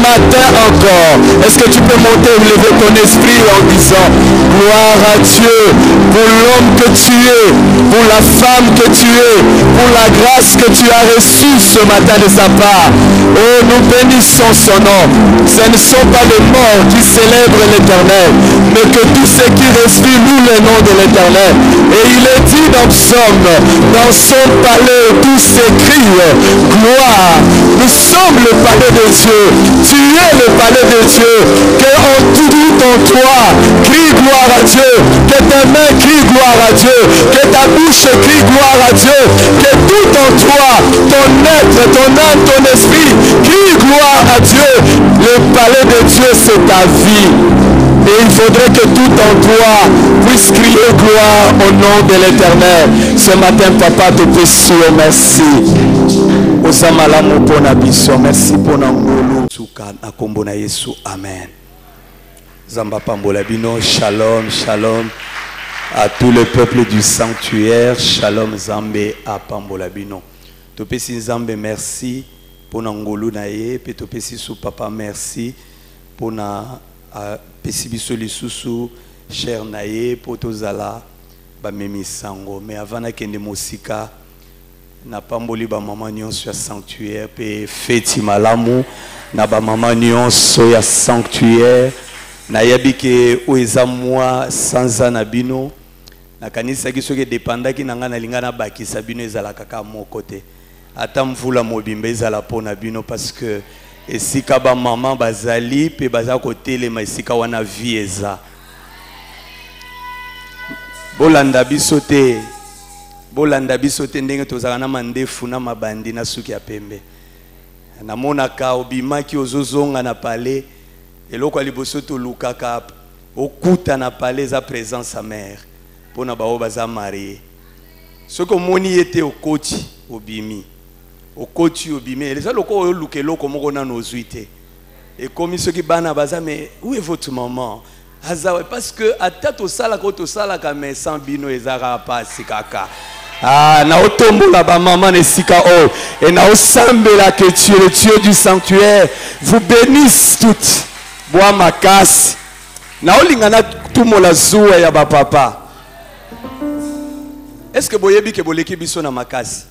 matin encore, est-ce que tu peux monter ou lever ton esprit en disant gloire à Dieu pour l'homme que tu es, pour la femme que tu es, pour la grâce que tu as reçue ce matin de sa part. Oh, nous bénissons son nom. Ce ne sont pas les morts qui célèbrent l'Éternel, mais que tous ceux qui respirent louent le nom de l'Éternel. Et il est dit dans Psaume, dans son palais, tous s'écrient gloire. Nous sommes le palais de Dieu. Tu es le palais de Dieu. Que en tout en toi crie gloire à Dieu. Que tes mains crient gloire à Dieu. Que ta bouche crie gloire à Dieu. Que tout en toi, ton être, ton âme, ton esprit crie gloire à Dieu. Le palais de Dieu, c'est ta vie. Et il faudrait que tout en toi puisse crier gloire au nom de l'Éternel. Ce matin, papa, te péché, merci. Merci pour Nangolo. Amen. Zamba Pambola Bino, shalom, shalom à tout le peuple du sanctuaire. Shalom Zambé à Pambola Bino. Topesi Zambé, merci pour Nangolo Naye. Pe Topesi sou papa, merci pour na Pesi Biso Lisusu, cher Naye, pour Tozala, Bamemi Sango. Mais avant na kende Mosika, na pamboli ba maman nyonso ya sanctuaire pe feti malamu na ba maman nyonso ya sanctuaire na yabike oeza moi sanza na bino na kanisa ki soki dépendaki na nga na linga na bakisa bino ezala kaka moko te ata mvula mobimba ezala pona bino parce que esika ba maman bazali pe baza kotelema esika wana vie eza bolanda biso te. Bolanda biso te ndenge tozala na mandefu na mabandi na suki ya pembe. Na monaka obimaki ozozonga na palais eloko ya liboso tolukaka okuta na palais za présence sa mère pona bao baza marié. Soko moni ete okoti obimi. Okoti obimi eleza loko oluka eloko moko na nozuite. Et comme ceux qui bana baza mais où est votre maman? Parce que à tête au sala koto sala kame sans bino ezara pas sikaka. Ah, na otombo la ba maman nesika oh et na osambela que tu es le Dieu du sanctuaire. Vous bénisse toutes. Bois makasi. Na olingana tumo la zuwa ya ba papa. Est-ce que boyebi ke boleki biso na makasi?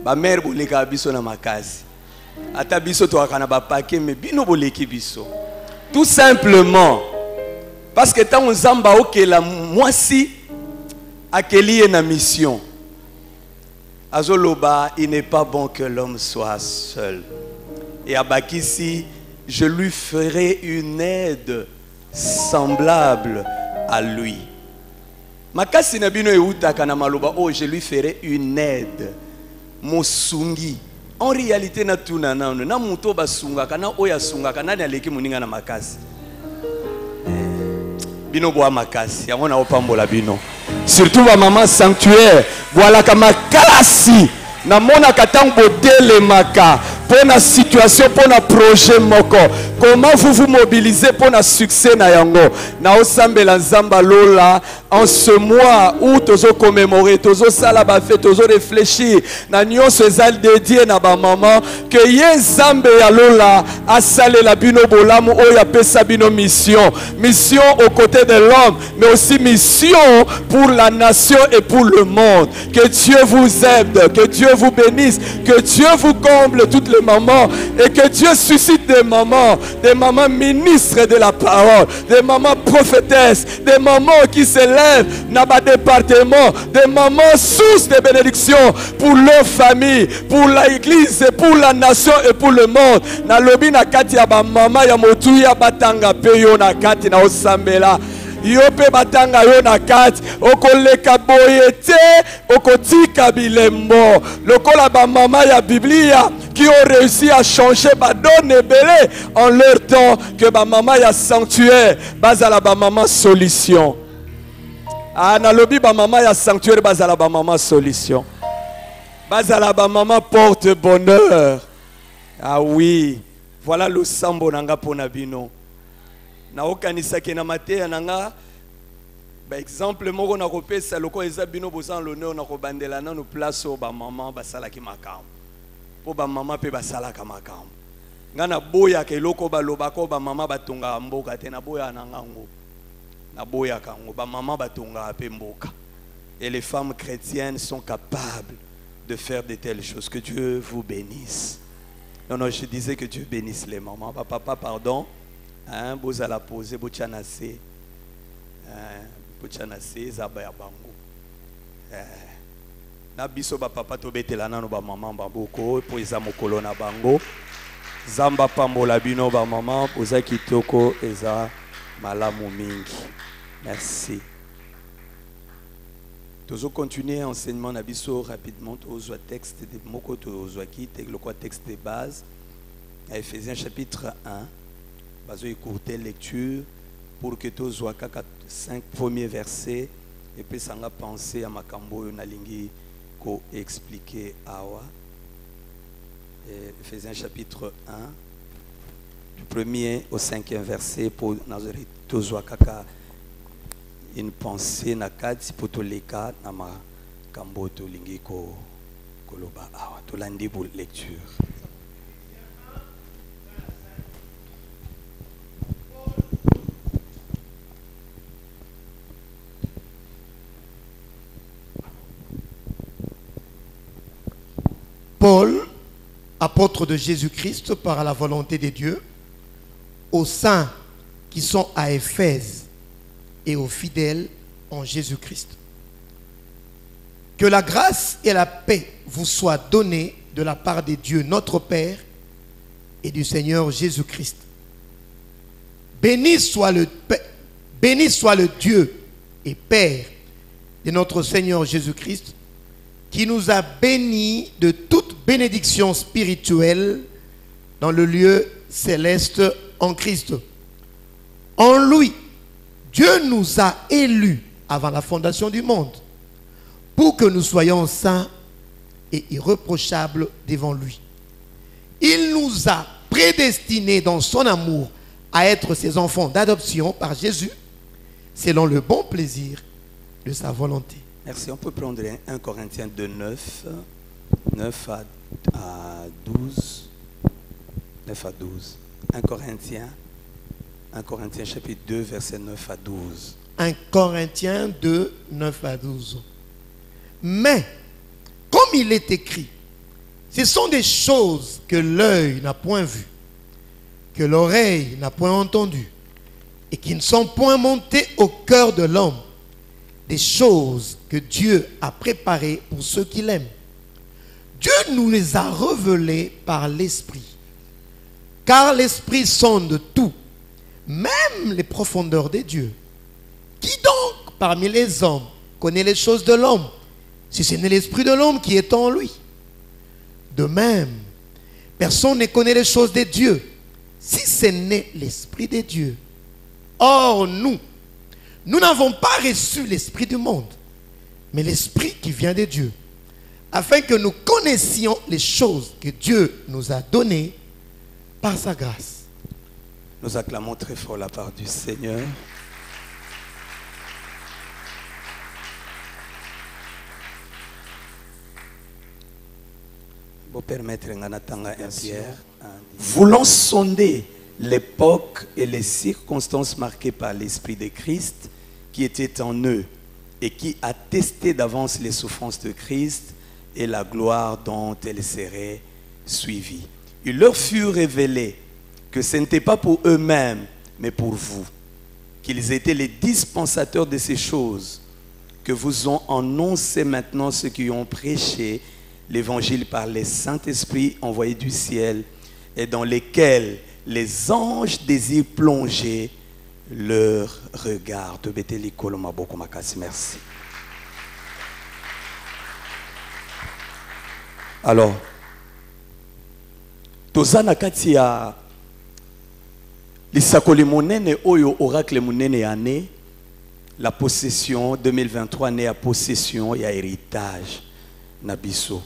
Ba mère boleka biso na makasi. Ata biso to akana ba pake mais bino boleki biso. Tout simplement parce que tant nzamba okela mwasi akeli na mission. Azoloba, il n'est pas bon que l'homme soit seul. Et à Bakissi, je lui ferai une aide semblable à lui. Makasi na bino euta kana maloba, oh je lui ferai une aide. Mosungi. En réalité na tuna na na muto basunga kana oya sunga kana na leki muninga na makasi. Bino boa makasi, yango na opambola bino. Surtout ma maman sanctuaire, voilà comme makasi na mona katango dele maka. Pour la situation, pour le projet moko. Comment vous vous mobilisez pour le succès na yango? Na osambe la zamba lola en ce mois où tozo commémorer, tozo sala ba fait, tozo réfléchir. Na nyon se zal dédié na ba maman que ye zambe ya lola a salé la bino bolamu o ya pesa bino mission. Mission aux côtés de l'homme, mais aussi mission pour la nation et pour le monde. Que Dieu vous aide, que Dieu vous bénisse, que Dieu vous comble toutes les mamans et que Dieu suscite des mamans ministres de la parole, des mamans prophétesses, des mamans qui se lèvent dans le département, des mamans sources de bénédiction pour leur famille, pour l'église, pour la nation et pour le monde. Na lobi na kati ya ba mama ya motu ya batanga peyo na kati na osambela. Yope batanga yo na kati okoleka boyete okotika bilembo lokola ba mama ya Biblia qui ont réussi à changer ba donne belé en leur temps que ba mama ya sanctuaire bazala ba mama solution. Ah na lobi ba mama ya sanctuaire bazala ba mama solution. Bazala ba mama porte bonheur. Ah oui, voilà le sambo nanga pona bino. Na okanisa ke na mateya nanga ba exemple moko na kopesa loko eza bino bosan l'honneur na kobandela na no place o ba maman basala ki makam po ba mama pe basala kamakambo ngana boya ke loko ba lobako ba mama batonga mboka te na boya na ngango na boya kango ba mama batonga pe mboka. Et les femmes chrétiennes sont capables de faire de telles choses. Que Dieu vous bénisse. Non, non, je disais que Dieu bénisse les mamans. Papa, pardon. Hein, vous allez poser, vous tchanase. Vous tchanase, zabaya bango. Na biso ba papa to betela nano ba maman baboko po eza mokolo na bango. Zamba pambola bino ba maman poza kitoko eza malamu mingi. Merci. Nous continuer l'enseignement nabiso rapidement aux textes de moko tozoaki le quoi texte de base à Éphésiens chapitre 1 bazo écourter lecture pour que tozoaka 5 premiers versets et puis ça nga penser à makambo na lingi ko expliquer awa. Éphésiens chapitre 1 du premier au 5e verset pour nazari tozoaka une pensée na kati potoleka na makambo to lingi ko koloba awa to landi pour lecture. Paul, apôtre de Jésus-Christ par la volonté de Dieu, aux saints qui sont à Éphèse et aux fidèles en Jésus-Christ. Que la grâce et la paix vous soient données de la part de Dieu notre Père et du Seigneur Jésus-Christ. Béni soit le Dieu et Père de notre Seigneur Jésus-Christ, qui nous a bénis de toute bénédiction spirituelle dans le lieu céleste en Christ. En lui, Dieu nous a élus avant la fondation du monde pour que nous soyons saints et irréprochables devant lui. Il nous a prédestinés dans son amour à être ses enfants d'adoption par Jésus, selon le bon plaisir de sa volonté. Merci. On peut prendre 1 Corinthiens 2, 9 à 12. 9 à 12. 1 Corinthiens chapitre 2, verset 9 à 12. 1 Corinthiens 2, 9 à 12. Mais, comme il est écrit, ce sont des choses que l'œil n'a point vues, que l'oreille n'a point entendues, et qui ne sont point montées au cœur de l'homme, des choses que Dieu a préparées pour ceux qui l'aiment. Dieu nous les a révélées par l'Esprit, car l'Esprit sonde tout, même les profondeurs des dieux. Qui donc parmi les hommes connaît les choses de l'homme, si ce n'est l'esprit de l'homme qui est en lui? De même, personne ne connaît les choses de Dieu, si ce n'est l'esprit de Dieu. Or nous n'avons pas reçu l'esprit du monde, mais l'esprit qui vient de Dieu, afin que nous connaissions les choses que Dieu nous a données par sa grâce. Nous acclamons très fort la part du Seigneur. Voulant sonder l'époque et les circonstances marquées par l'Esprit de Christ qui était en eux et qui attestait d'avance les souffrances de Christ et la gloire dont elles seraient suivies. Il leur fut révélé que ce n'était pas pour eux-mêmes, mais pour vous, qu'ils étaient les dispensateurs de ces choses, que vous ont annoncé maintenant ceux qui ont prêché l'évangile par les Saint-Esprit envoyés du ciel, et dans lesquels les anges désirent plonger leur regard. Merci. Alors, tozana kati ya lisakoli monene oyo oracle monene année, la possession 2023 né à possession et à héritage nabiso.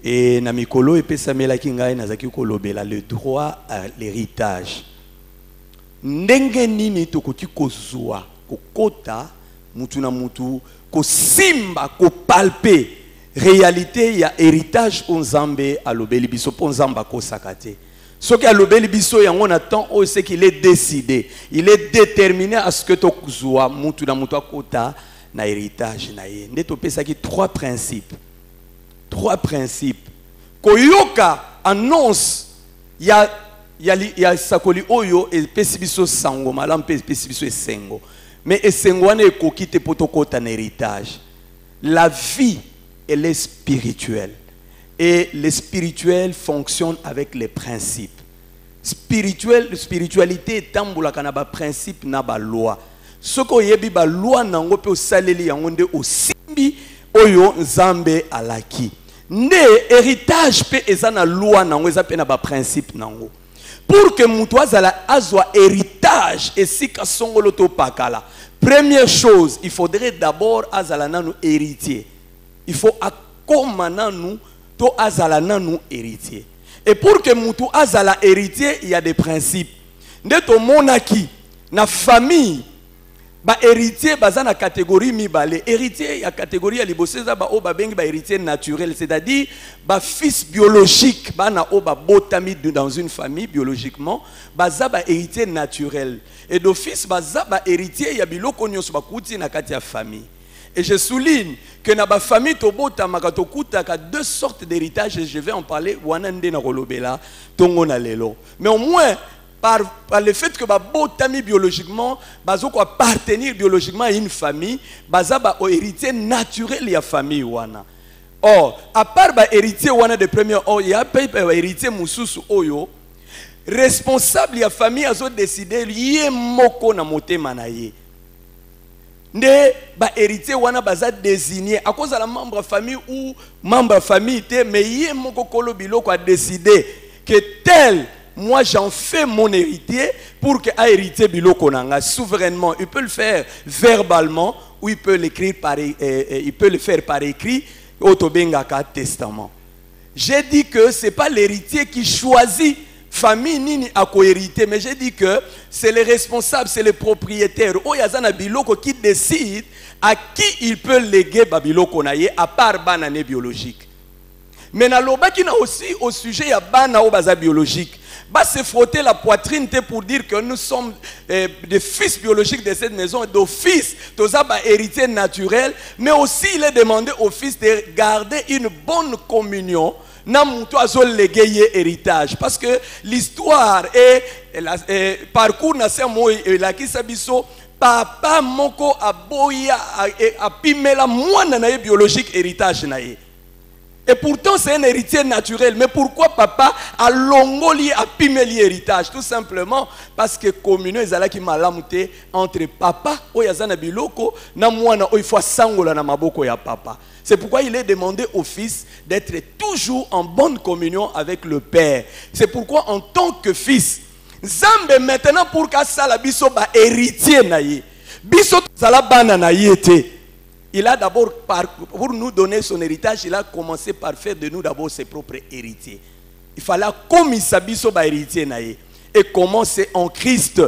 Et na mikolo epesamelaki ngai nazaki kolobela le droit à l'héritage. Ndenge nini tokoki kozwa kokota mutu na mutu kosimba kopalpe réalité il y a héritage on Nzambe alobeli biso po Nzamba ko sakate. Ce qui alobeli biso yango na temps o c'est qu'il est décidé, il est déterminé à ce que to kuzwa mutu na mutu akota na héritage na ye. Nde to pesa ki trois principes. Trois principes. Koyoka annonce ya sakoli oyo et pesibiso sango malam pesibiso esengo. Mais esengo wana ekokite potokota na héritage. La vie elle est spirituelle. Et le spirituel fonctionne avec les principes. Spiritualité tamboulaka na ba principe na ba loi. Soko yebi ba loi nango pe osaleli yango nde osimbi oyo Nzambe alaki. Nde héritage pe eza na loi nango eza pe na ba principe nango. Pour que mutu azwa héritage esika songolo to pakala. Première chose, il faudrait d'abord azala nanu héritier. Il faut akoma nanu to azala nanu héritier. Et pour que mutu azala héritier, il y a des principes. Nde to monaki na famille ba héritier baza na catégorie mibale. Héritier ya catégorie ya liboseza ba o ba bengi ba héritier naturel, c'est-à-dire ba fils biologique ba na o ba botami dans une famille biologiquement, baza ba héritier naturel. Et d'office baza ba héritier ya biloko nyonso ba kuti na kati ya famille. Et je souligne que dans la famille Tobota Makatokuta a deux sortes d'héritage et je vais en parler wanande na rolobela tongo na lelo. Mais au moins par le fait que ba botami biologiquement bazoko appartenir biologiquement à une famille, baza ba héritier naturel ya famille wana. Or, à part ba héritier wana de premier or, il y a pas héritier mususu oyo responsable ya famille azo décider lié moko na motema na ye. Ne ba héritier wana baza désigné à cause de la membre famille ou membre famille te mais yé moko kolo biloko a décidé que tel moi j'en fais mon héritier pour que a héritier biloko nanga souverainement. Il peut le faire verbalement ou il peut l'écrire par il peut le faire par écrit au tobengaka testament. J'ai dit que c'est pas l'héritier qui choisit famille nini a co-hérité, mais j'ai dit que c'est les responsables, c'est les propriétaires oyazana biloko qui décide à qui il peut léguer babiloko naye à part banane biologique. Mais na loba qui na aussi au sujet ya bana o baza biologique, ba se frotter la poitrine pour dire que nous sommes des fils biologiques de cette maison, d'office toza ba héritier naturel, mais aussi il est demandé au fils de garder une bonne communion na mutu azo léguer héritage parce que l'histoire et parcours na sermo et la kisabiso papa moko aboya a pimela mwana na biologique héritage na ye. Et pourtant c'est un héritier naturel. Mais pourquoi papa a longoli a pimeli héritage? Tout simplement parce que communion ezala ki malamute entre papa oyazana biloko na mwana o il faut sangola na maboko ya papa. C'est pourquoi il est demandé au fils d'être toujours en bonne communion avec le père. C'est pourquoi en tant que fils, Nzambe maintenant pour ka sala biso ba héritier na ye. Biso zala bana na ye te. Il a d'abord, pour nous donner son héritage, il a commencé par faire de nous d'abord ses propres héritiers. Il fallait commisser biso ba héritier na ye. Et commencer en Christ.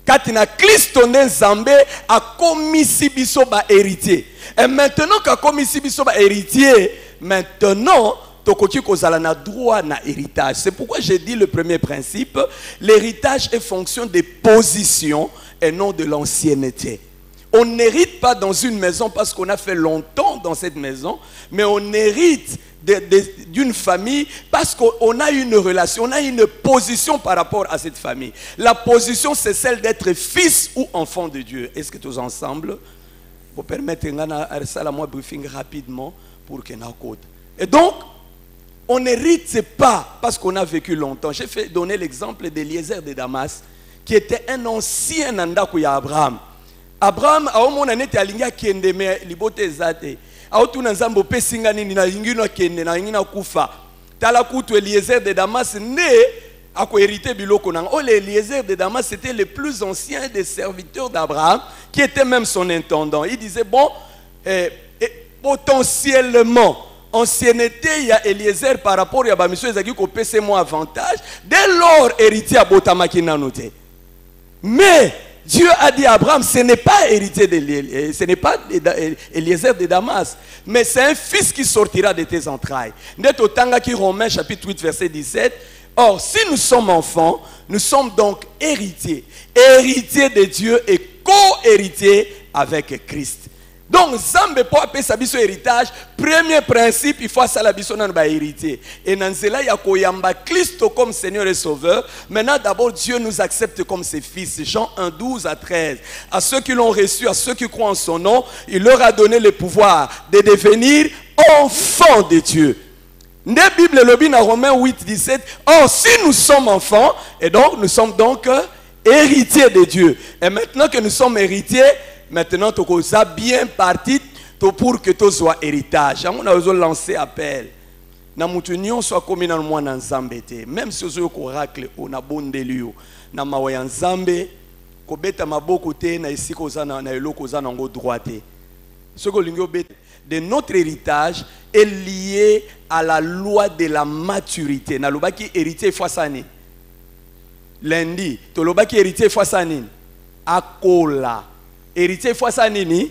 Katina Christ Nzambe a commissi biso ba héritier. Et maintenant qu'a commissi biso ba héritier, maintenant tokoki kozala na droit na héritage. C'est pourquoi j'ai dit le premier principe, l'héritage est fonction des positions et non de l'ancienneté. On n'hérite pas dans une maison parce qu'on a fait longtemps dans cette maison, mais on hérite d'une famille parce qu'on a une relation, on a une position par rapport à cette famille. La position, c'est celle d'être fils ou enfant de Dieu. Est-ce que tous ensemble, vous permettez ça la moi briefing rapidement pour que nous code. Et donc, on n'hérite pas parce qu'on a vécu longtemps. J'ai fait donner l'exemple d'Eliezer de Damas, qui était un ancien Nandakouya Abraham. Abraham a au monde neti alinga kende me libote zate a otuna nzambo pesinga nini na lingino kende na ngina kufa tala kutu Eliezer de Damas né a ko hérité biloko nang. Oh, Eliezer de Damas c'était le plus ancien des serviteurs d'Abraham qui était même son intendant. Il disait bon potentiellement ancienneté il y a Eliezer par rapport à Bamisho ezaki ko pese mo avantage dès lors héritier à botamaki nanote. Mais Dieu a dit à Abraham, ce n'est pas héritier ce n'est pas Eliezer de Damas, mais c'est un fils qui sortira de tes entrailles. Net au Tangaki Romains chapitre 8 verset 17. Or, si nous sommes enfants, nous sommes donc héritiers. Héritiers de Dieu et co-héritiers avec Christ. Donc, Zambe pour appeler sa biso héritage, premier principe, il faut ça la biso nan ba héritier. Et dans cela, il y a koyamba Christ comme Seigneur et Sauveur. Maintenant, d'abord, Dieu nous accepte comme ses fils. Jean 1, 12 à 13. À ceux qui l'ont reçu, à ceux qui croient en son nom, il leur a donné le pouvoir de devenir enfants de Dieu. La Bible le dit dans Romains 8, 17. Or, si nous sommes enfants, et donc nous sommes donc héritiers de Dieu. Et maintenant que nous sommes héritiers, maintenant, tu as bien parti pour que tu sois héritage. On a lancé appel. Namutunion soit comme dans le monde en Zambé. Même si vous avez un oracle, on a bon délire. Na mawa en Zambé, ko beta maboko te na ici ko za na eloko za na ngo droite. Ce que lingo beta de notre héritage est lié à la loi de la maturité. Na lobaki héritier fois sani. Lundi, to lobaki héritier fois sani. Akola. Héritier fois ça nini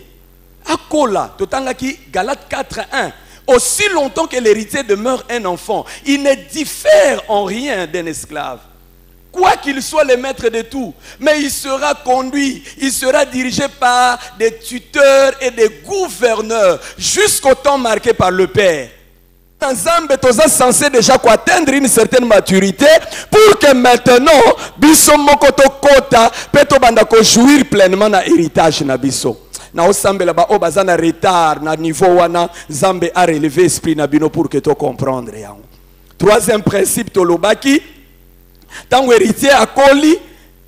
akola totangaki Galates 4:1. Aussi longtemps que l'héritier demeure un enfant, il ne diffère en rien d'un esclave, quoi qu'il soit le maître de tout, mais il sera conduit, il sera dirigé par des tuteurs et des gouverneurs jusqu'au temps marqué par le Père. Ensemble, tous censés déjà atteindre une certaine maturité pour que maintenant, biso mokoto kota peto banda ko jouir pleinement na héritage na biso. Na osambe là-bas o bazana retard na niveau wana Zambe a relevé esprit na bino pour que to comprendre yango. Troisième principe tolobaki tant héritier akoli.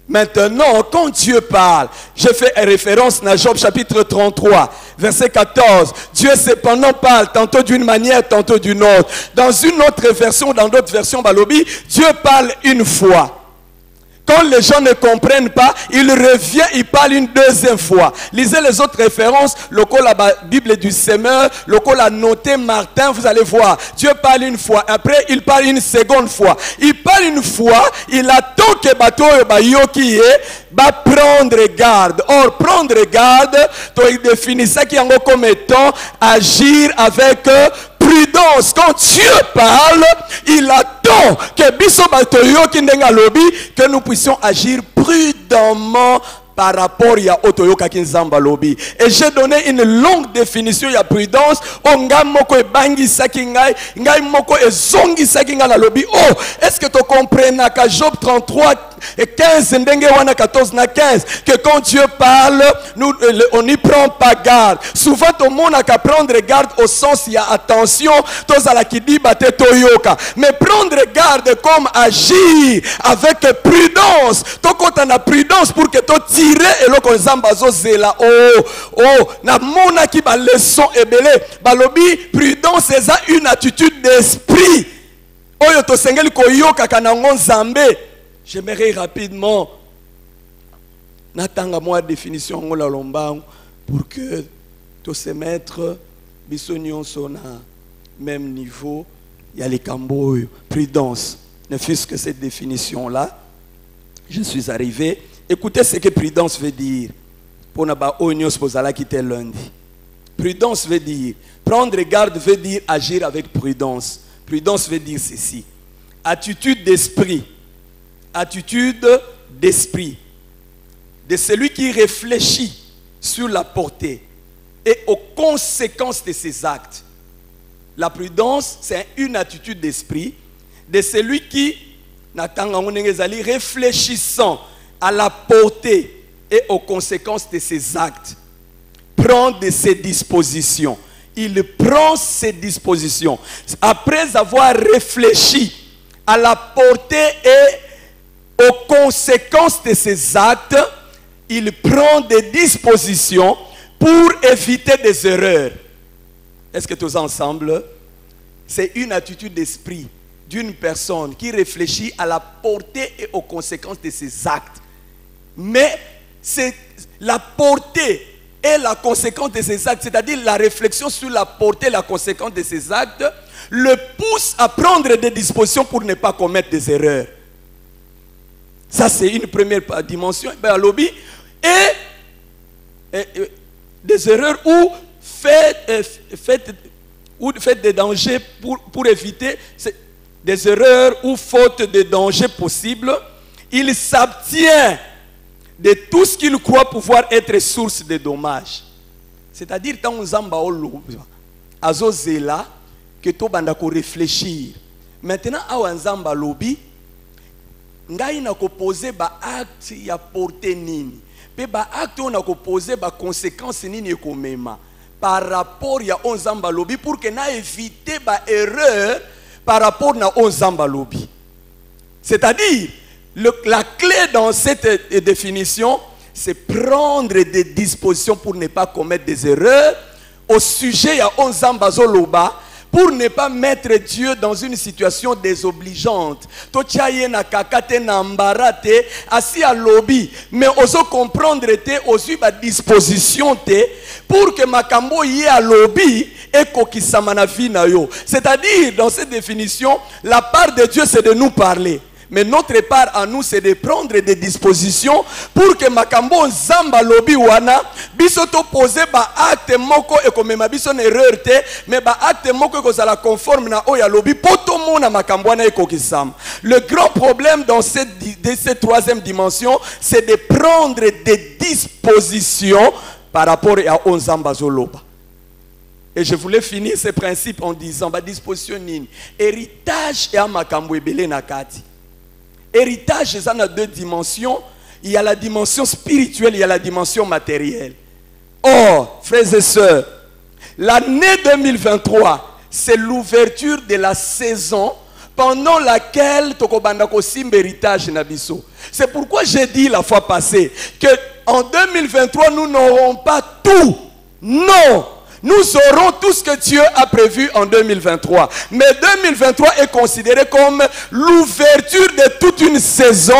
Maintenant, quand Dieu parle, je fais référence à Job chapitre 33, verset 14. Dieu cependant parle tantôt d'une manière, tantôt d'une autre. Dans une autre version, dans d'autres versions, Balobi, Dieu parle une fois. Quand les gens ne comprennent pas, il revient, il parle une deuxième fois. Lisez les autres références, le col la Bible du Semeur, le col a noté Martin, vous allez voir. Dieu parle une fois, après il parle une seconde fois. Il parle une fois, il attend que bateau yoki va prendre garde. Or, prendre garde, il définit ça qui est comme étant agir avec prudence. Quand Dieu parle, il attend que nous puissions agir prudemment par rapport à Otoyoka Kinzamba Lobby. Et j'ai donné une longue définition de la prudence. Onga moko e bangi sakingai, ngai moko e zongi sakinga la lobby. Oh, est-ce que tu comprends qu'à Job 33 et 15, ndenge wana 14 na 15, que quand Dieu parle, nous, on n'y prend pas garde. Souvent, tout le monde a qu'à prendre garde au sens, il y a attention, tous à la qui dit bate toyoka. Mais prendre garde comme agir avec prudence. Toi, quand tu as prudence pour que tu tires et l'autre zambazo zela. Oh, na mona qui ba leçon et belé. Balobi, prudence, c'est une attitude d'esprit. Oh, yo to sengeli koyoka kanangon zambe. J'aimerais rapidement n'attendre moi définition la lomba pour que tous ces maîtres bisognon sont à même niveau. Il y a les cambo prudence. Ne fût-ce que cette définition là, je suis arrivé. Écoutez ce que prudence veut dire. Pour ne pas oignon posala quitter lundi. Prudence veut dire prendre garde veut dire agir avec prudence. Prudence veut dire ceci. Attitude d'esprit. Attitude d'esprit de celui qui réfléchit sur la portée et aux conséquences de ses actes. La prudence, c'est une attitude d'esprit de celui qui, réfléchissant à la portée et aux conséquences de ses actes, prend de ses dispositions. Il prend ses dispositions. Après avoir réfléchi à la portée et aux conséquences de ses actes, il prend des dispositions pour éviter des erreurs. Est-ce que tous ensemble, c'est une attitude d'esprit d'une personne qui réfléchit à la portée et aux conséquences de ses actes. Mais c'est la portée et la conséquence de ses actes, c'est-à-dire la réflexion sur la portée et la conséquence de ses actes, le pousse à prendre des dispositions pour ne pas commettre des erreurs. Ça, c'est une première dimension. Ben, lobby, et des erreurs ou faites des dangers pour éviter des erreurs ou fautes de dangers possibles, il s'abstient de tout ce qu'il croit pouvoir être source de dommages. C'est-à-dire, quand on zamba azozela que to banda ko réfléchir. Maintenant, à nzamba lobi, ngai na ko poser ba acte ya porter nini. Pe ba acte on a ko poser ba conséquences nini ko mema par rapport ya nzamba lobi pour que na éviter ba erreur par rapport na nzamba lobi. C'est-à-dire, la clé dans cette définition, c'est prendre des dispositions pour ne pas commettre des erreurs au sujet ya nzamba zoloba, pour ne pas mettre Dieu dans une situation désobligeante. Tochaye na kakate na embarate asi à lobby, mais oso comprendre te osu ba disposition te pour que makambo yé à lobby et kokisama na vie na yo. C'est-à-dire, dans cette définition, la part de Dieu c'est de nous parler. Mais notre part à nous, c'est de prendre des dispositions pour que makambo zamba lobi wana biso to poser ba acte moko et comme ma biso erreur te, mais ba acte moko ko sala conforme na oya lobi poto mona makambo wana ekokisam. Le grand problème dans cette troisième dimension, c'est de prendre des dispositions par rapport à onzamba zoloba. Et je voulais finir ce principe en disant ba disposition nini héritage et makambo ebele nakati. Héritage, ça a deux dimensions. Il y a la dimension spirituelle, il y a la dimension matérielle. Or, frères et sœurs, l'année 2023, c'est l'ouverture de la saison pendant laquelle Tokobandako Simba héritage Nabiso. C'est pourquoi j'ai dit la fois passée que en 2023, nous n'aurons pas tout. Non! Nous aurons tout ce que Dieu a prévu en 2023. Mais 2023 est considéré comme l'ouverture de toute une saison.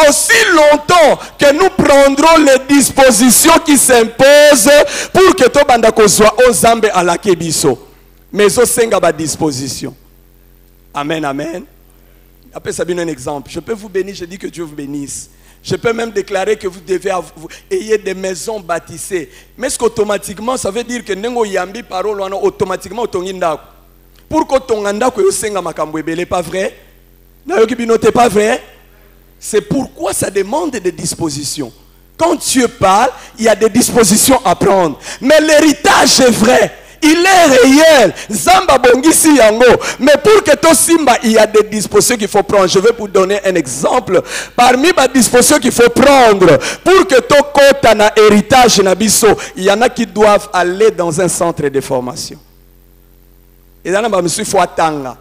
Aussi longtemps que nous prendrons les dispositions qui s'imposent pour que tout bandako soit au Zambé à la Kebiso. Mais au Senga disposition. Amen, amen. Après ça, bien un exemple. Je peux vous bénir, je dis que Dieu vous bénisse. Je peux même déclarer que vous devez ayez des maisons bâtissées. Mais est-ce qu'automatiquement, ça veut dire que Nengo Yambi parole automatiquement autonginda. Pourquoi tonganda ko yosenga makambo ebele pas vrai? Nayoki binote pas vrai? C'est pourquoi ça demande des dispositions. Quand Dieu parle, il y a des dispositions à prendre. Mais l'héritage est vrai. Il est réel. Zamba bongisi yango. Mais pour que to simba, il y a des dispositions qu'il faut prendre. Je vais vous donner un exemple. Parmi les dispositions qu'il faut prendre pour que to kota na héritage nabiso, il y en a qui doivent aller dans un centre de formation. Et là, il faut attendre.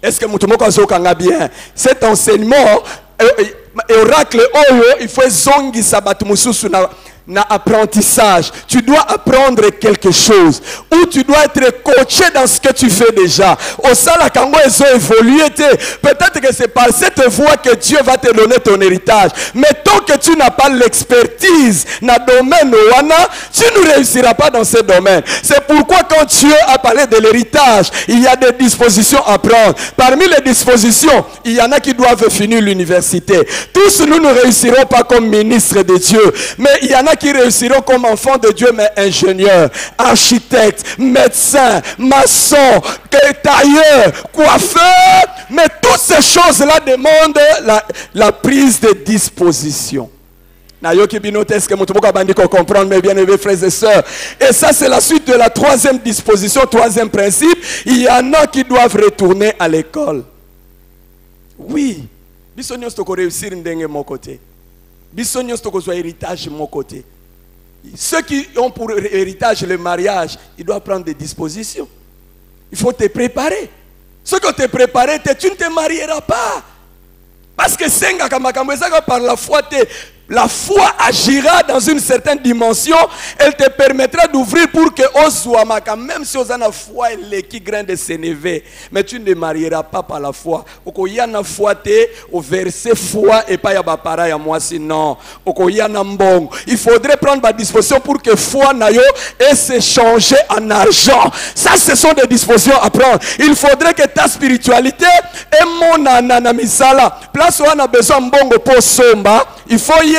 Est-ce que mutumoko azokanga bien? Cet enseignement, oracle oyo, il faut zongi sabatu mususu na apprentissage. Tu dois apprendre quelque chose. Ou tu dois être coaché dans ce que tu fais déjà. Au sala kango ils ont évolué. Peut-être que c'est par cette voie que Dieu va te donner ton héritage. Mais tant que tu n'as pas l'expertise dans le domaine wana, tu ne réussiras pas dans ce domaine. C'est pourquoi quand Dieu a parlé de l'héritage, il y a des dispositions à prendre. Parmi les dispositions, il y en a qui doivent finir l'université. Tous nous ne réussirons pas comme ministres de Dieu. Mais il y en a qui réussiront comme enfants de Dieu, mais ingénieurs, architectes, médecins, maçons, tailleurs, coiffeurs. Mais toutes ces choses-là demandent la prise de disposition. Est-ce que vous comprendre, mes bien-aimés frères et sœurs? Et ça, c'est la suite de la troisième disposition, troisième principe. Il y en a qui doivent retourner à l'école. Oui. Bisognos toko réussir ndenge mon côté. Bisognos toko soit héritage mon côté. Ceux qui ont pour héritage le mariage, ils doivent prendre des dispositions. Il faut te préparer. Ceux que tu es préparé, tu ne te marieras pas. Parce que senga kamakamwezaka par la foi La foi agira dans une certaine dimension. Elle te permettra d'ouvrir pour que Ozuamaka, même si on a la foi, elle est qui grain de sénévé. Mais tu ne marieras pas par la foi. Okoyana foi te, au verset foi et pas yaba pareil à moi sinon. Okoyana mbong. Il faudrait prendre ma disposition pour que foi nayo et s'échanger en argent. Ça, ce sont des dispositions à prendre. Il faudrait que ta spiritualité et mon anamisala. Place où on a besoin mbongo pour somba. Il faut y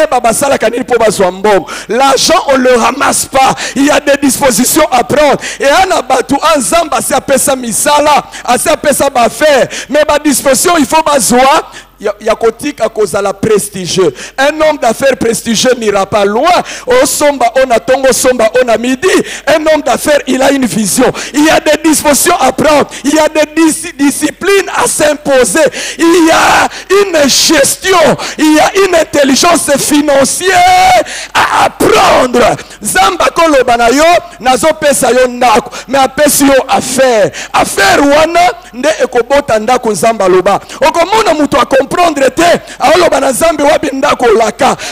l'argent, on ne le ramasse pas. Il y a des dispositions à prendre. Et on a battu un zamba, c'est appelé ça misala, c'est appelé ça faire. Mais ma disposition, il faut bazoa. Il y a à cause de la prestigieux. Un homme d'affaires prestigieux n'ira pas loin. Au somba, on a tongo somba, on a midi. Un homme d'affaires, il a une vision. Il y a des dispositions à prendre. Il y a des disciplines à s'imposer. Il y a une gestion. Il y a une intelligence financière à apprendre. Zamba kolo banayo, nazo pesa yo ndako. Mais apesi yo affaire. Affaire wana, nde ekobota ndako zamba loba. Okomona mutu comprendre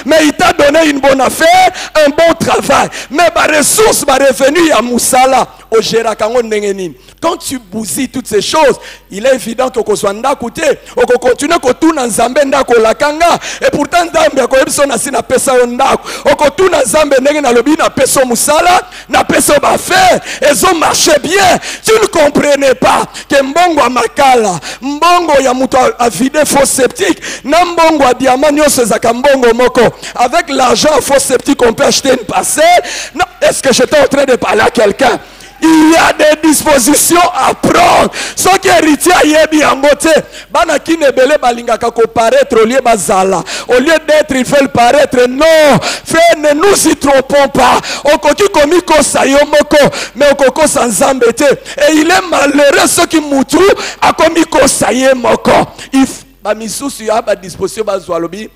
mais il t'a donné une bonne affaire, un bon travail, mais ma ressource, ma revenu à Moussala au Gérakango Nengenin. Quand tu bousilles toutes ces choses, il est évident que Kozwanda Koute, on continue à tourner en Zambenda Kolakanga, et pourtant Zambia Koebson a sina pesa ondako, on continue à Zambia Nengen Lobi na peso Moussala, na peso Bafé, elles ont marché bien. Tu ne comprenais pas que Mbongo a Makala, Mbongo Yamuto a vidé faux sceptique, Nambongo a diamant Nyosezaka Mbongo Moko. Avec l'argent faux sceptique, on peut acheter une parcelle. Non, est-ce que j'étais en train de parler à quelqu'un? Il y a des dispositions à prendre. Ce qui est héritier à Yebi Angote, Banaki Nebele Balingaka ko paraître au lieu bazala. Au lieu d'être, il fait le paraître. Non, frère, ne nous y trompons pas. Okoki komiko sayomoko, mais okoko sans embêter. Et il est malheureux ceux qui moutou à komiko sayemoko. If bamisusu ya ba disposition bazwalobi,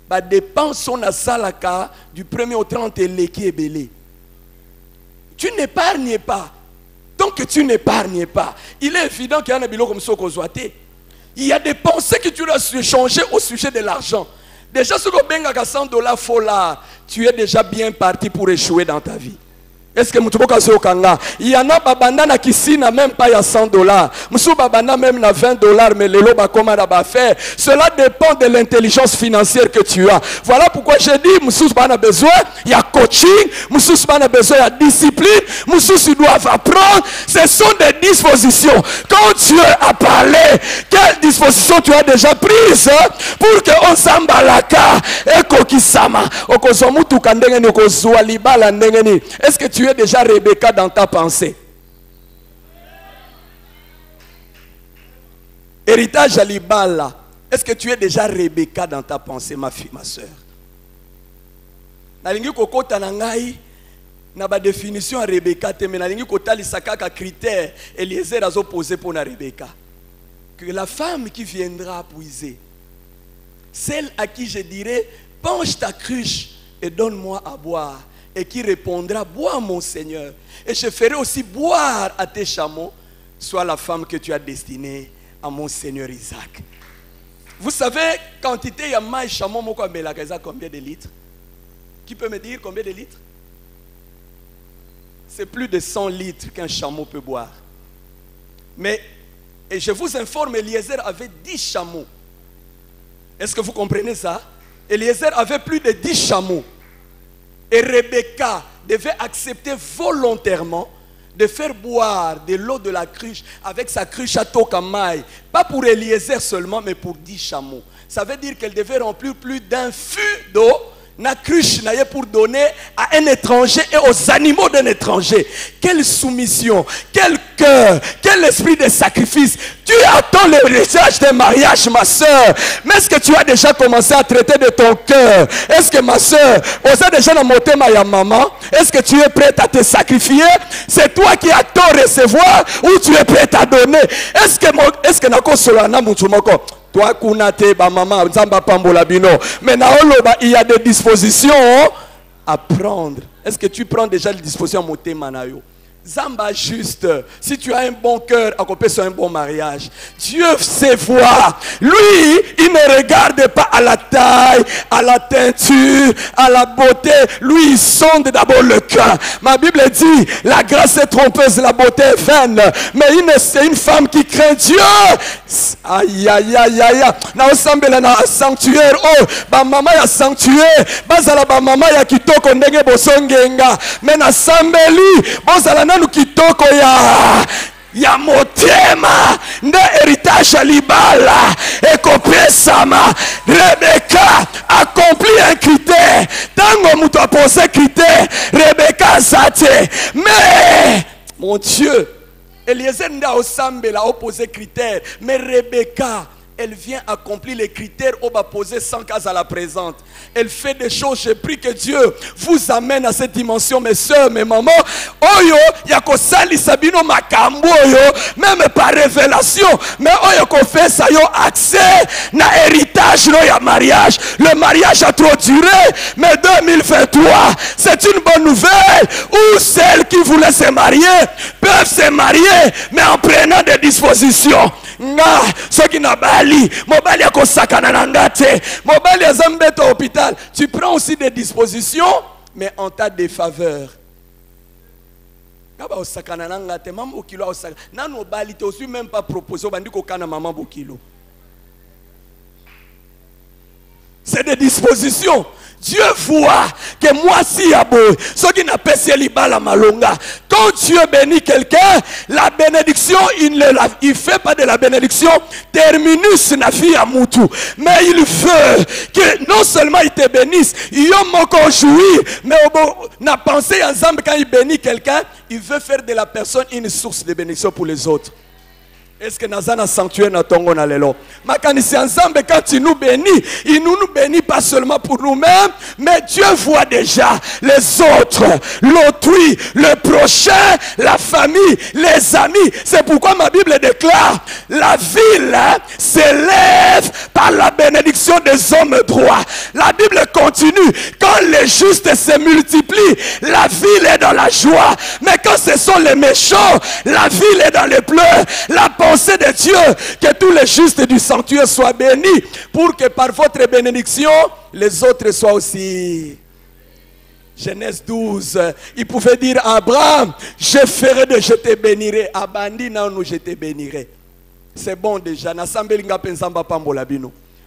ba dépense on a salaka du 1er au 30 et leki ebele. Tu n'épargnes pas. Tant que tu n'épargnes pas, il est évident qu'il y a un bilot comme ça qu'on soit. Il y a des pensées que tu dois changer au sujet de l'argent. Déjà, ce que tu as 100 $, faut là, tu es déjà bien parti pour échouer dans ta vie. Est-ce que Moutuboka Zokanga? Il y en a babanda qui n'a même pas il y a 100 $. Moussou babanda même na 20 $, mais le loba comment va faire. Cela dépend de l'intelligence financière que tu as. Voilà pourquoi j'ai dit, Moussou a besoin, il y a coaching, Moussou a besoin, il y a discipline, Moussou doit apprendre. Ce sont des dispositions. Quand Dieu a parlé, quelles dispositions tu as déjà prises pour que on s'embalaka et kokisama. Okozomutu kandengeni okozwa libala ndengeni. Est-ce que tu es déjà Rebecca dans ta pensée? Héritage à l'Ibala. Est-ce que tu es déjà Rebecca dans ta pensée, ma fille, ma soeur? Nalingi kokota nangai na ba définition à Rebecca te mais nalingi kotali sakaka critère Eliezer azo posé pour na Rebecca. Que la femme qui viendra puiser, celle à qui je dirai penche ta cruche et donne-moi à boire. Et qui répondra, bois mon Seigneur, et je ferai aussi boire à tes chameaux, soit la femme que tu as destinée à mon Seigneur Isaac. Vous savez, quantité ya maï chameau moko ambelaka combien de litres? Qui peut me dire combien de litres? C'est plus de 100 litres qu'un chameau peut boire. Mais, et je vous informe, Eliezer avait 10 chameaux. Est-ce que vous comprenez ça? Eliezer avait plus de 10 chameaux. Et Rebecca devait accepter volontairement de faire boire de l'eau de la cruche avec sa cruche à Tokamai. Pas pour Eliezer seulement, mais pour 10 chameaux. Ça veut dire qu'elle devait remplir plus d'un fût d'eau. Na cruche pour donner à un étranger et aux animaux d'un étranger. Quelle soumission, quel cœur, quel esprit de sacrifice. Tu attends le héritage des mariages, ma soeur. Mais est-ce que tu as déjà commencé à traiter de ton cœur? Est-ce que ma soeur, osa déjà na motema ya maman? Est-ce que tu es prête à te sacrifier? C'est toi qui as tort recevoir ou tu es prête à donner? Est-ce que nako solana mutumoko? Toi, Kunate, maman, Zamba Pambola Bino. Mais il y a des dispositions à prendre. Est-ce que tu prends déjà les dispositions à monter Manayo? Zamba juste. Si tu as un bon cœur, accomplir sur un bon mariage. Dieu sait voir. Lui, il ne regarde pas à la taille, à la teinture, à la beauté. Lui, il sonde d'abord le cœur. Ma Bible dit, la grâce est trompeuse, la beauté est vaine. Mais c'est une femme qui craint Dieu. Aïe, aïe, aïe, aïe. Na osambela na sanctuaire. Oh, ba mama ya sanctuaire. Bazala ba mama ya kitoko ndenge bosongenga. Mais na sambeli, bozala nanu kitoko ya motema nde héritage ya libala ekopesama. Rebecca accomplit un critère. Tango muto a posé critère, Rebecca zate. Mais mon Dieu, Eliezer nda osambela a opposé critère, mais Rebecca, elle vient accomplir les critères au bas posé sans cas à la présente. Elle fait des choses. J'ai pris que Dieu vous amène à cette dimension, mes soeurs, mes mamans. Oyo, yako sali sabino makambo yo, même par révélation. Mais oyo ko fait ça yo accès na héritage no ya mariage. Le mariage a trop duré, mais 2023, c'est une bonne nouvelle où celles qui voulaient se marier peuvent se marier, mais en prenant des dispositions. Nga soki na bali mobali akosakana na ngate mobali azambeto hôpital, tu prends aussi des dispositions mais en tas de faveur. Ngaba osakana na ngate maman bokilo osakana nanu obali te aussi même pas proposé bandi ko kana maman bokilo. C'est des dispositions. Dieu voit que moi si abo, ce qui n'a pas la malonga. Quand Dieu bénit quelqu'un, la bénédiction, il fait pas de la bénédiction terminus na fi à mutu, mais il veut que non seulement il te bénisse, il y a encore jouir, mais n'a pensé ensemble quand il bénit quelqu'un, il veut faire de la personne une source de bénédiction pour les autres. Est-ce que Nazana sanctuaire na tongo na lelo? Makanisi ensemble quand il nous bénit, il nous bénit pas seulement pour nous-mêmes, mais Dieu voit déjà les autres, l'autrui, le prochain, la famille, les amis. C'est pourquoi ma Bible déclare, la ville s'élève par la bénédiction des hommes droits. La Bible continue, quand les justes se multiplient, la ville est dans la joie. Mais quand ce sont les méchants, la ville est dans les pleurs. La pensée de Dieu, que tous les justes du sanctuaire soient bénis, pour que par votre bénédiction, les autres soient aussi. Genèse 12, il pouvait dire à Abraham, je te bénirai. Abandi nanou, je te bénirai. C'est bon déjà.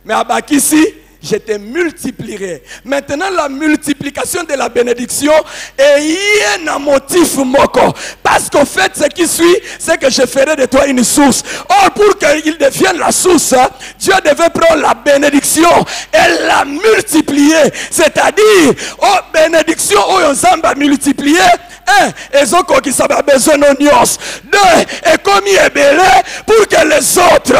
Mais Abakisi, je te multiplierai. Maintenant, la multiplication de la bénédiction est un motif moko. Parce qu'au fait, ce qui suit, c'est que je ferai de toi une source. Or, pour qu'il devienne la source, Dieu devait prendre la bénédiction et la multiplier. C'est-à-dire, oh, bénédiction, oh, on s'en multiplier. Un, et ont qui a besoin de nuances. Deux, et comme il est belé, pour que les autres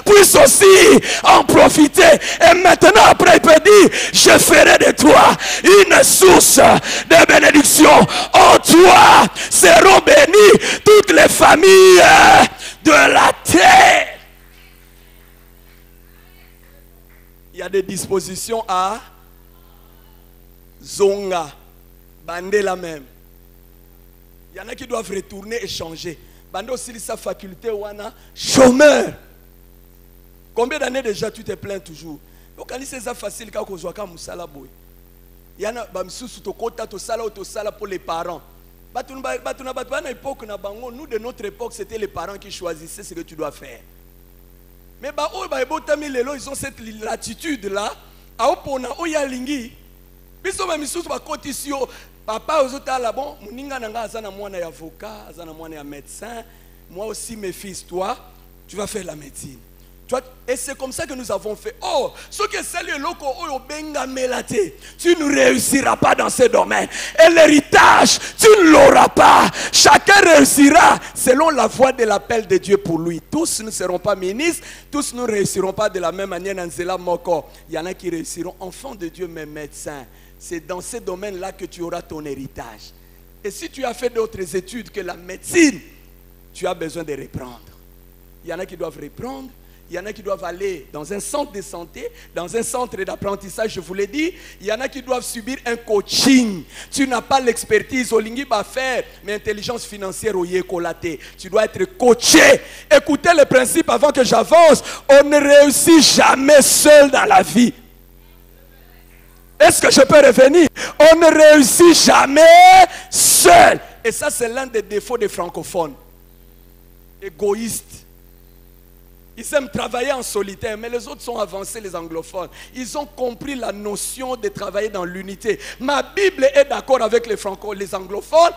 puissent aussi en profiter. Et maintenant, après, il peut dire, je ferai de toi une source de bénédiction. En toi seront bénies toutes les familles de la terre. Il y a des dispositions à Zonga, Bandela même. Il y en a qui doivent retourner et changer. Bando aussi sa faculté wana chômeur. Combien d'années déjà tu te plains toujours? Donc c'est ça facile quand on comme musala boy. Il y en a bamsusu to kota to sala pour les parents. Nous de notre époque c'était les parents qui choisissaient ce que tu dois faire. Mais ils ont cette latitude là. A opona oyalingi. Biso bamisusu ba kotisio. Papa ozotala bon muninga nanga azana mwana ya avocat, azana mwana ya médecin, moi aussi mes fils, toi tu vas faire la médecine. Et c'est comme ça que nous avons fait. Oh, ce que c'est le loco oyo benga melate, tu ne réussiras pas dans ce domaine. Et l'héritage, tu ne l'auras pas. Chacun réussira selon la voie de l'appel de Dieu pour lui. Tous ne seront pas ministres, tous ne réussiront pas de la même manière dans Zela Moko. Il y en a qui réussiront enfants de Dieu mais médecins. C'est dans ces domaines-là que tu auras ton héritage. Et si tu as fait d'autres études que la médecine, tu as besoin de reprendre. Il y en a qui doivent reprendre. Il y en a qui doivent aller dans un centre de santé, dans un centre d'apprentissage, je vous l'ai dit. Il y en a qui doivent subir un coaching. Tu n'as pas l'expertise au lingi va faire, mais intelligence financière au yékolate. Tu dois être coaché. Écoutez le principe avant que j'avance. On ne réussit jamais seul dans la vie. Est-ce que je peux revenir? On ne réussit jamais seul. Et ça, c'est l'un des défauts des francophones. Égoïstes. Ils aiment travailler en solitaire, mais les autres sont avancés, les anglophones. Ils ont compris la notion de travailler dans l'unité. Ma Bible est d'accord avec les anglophones,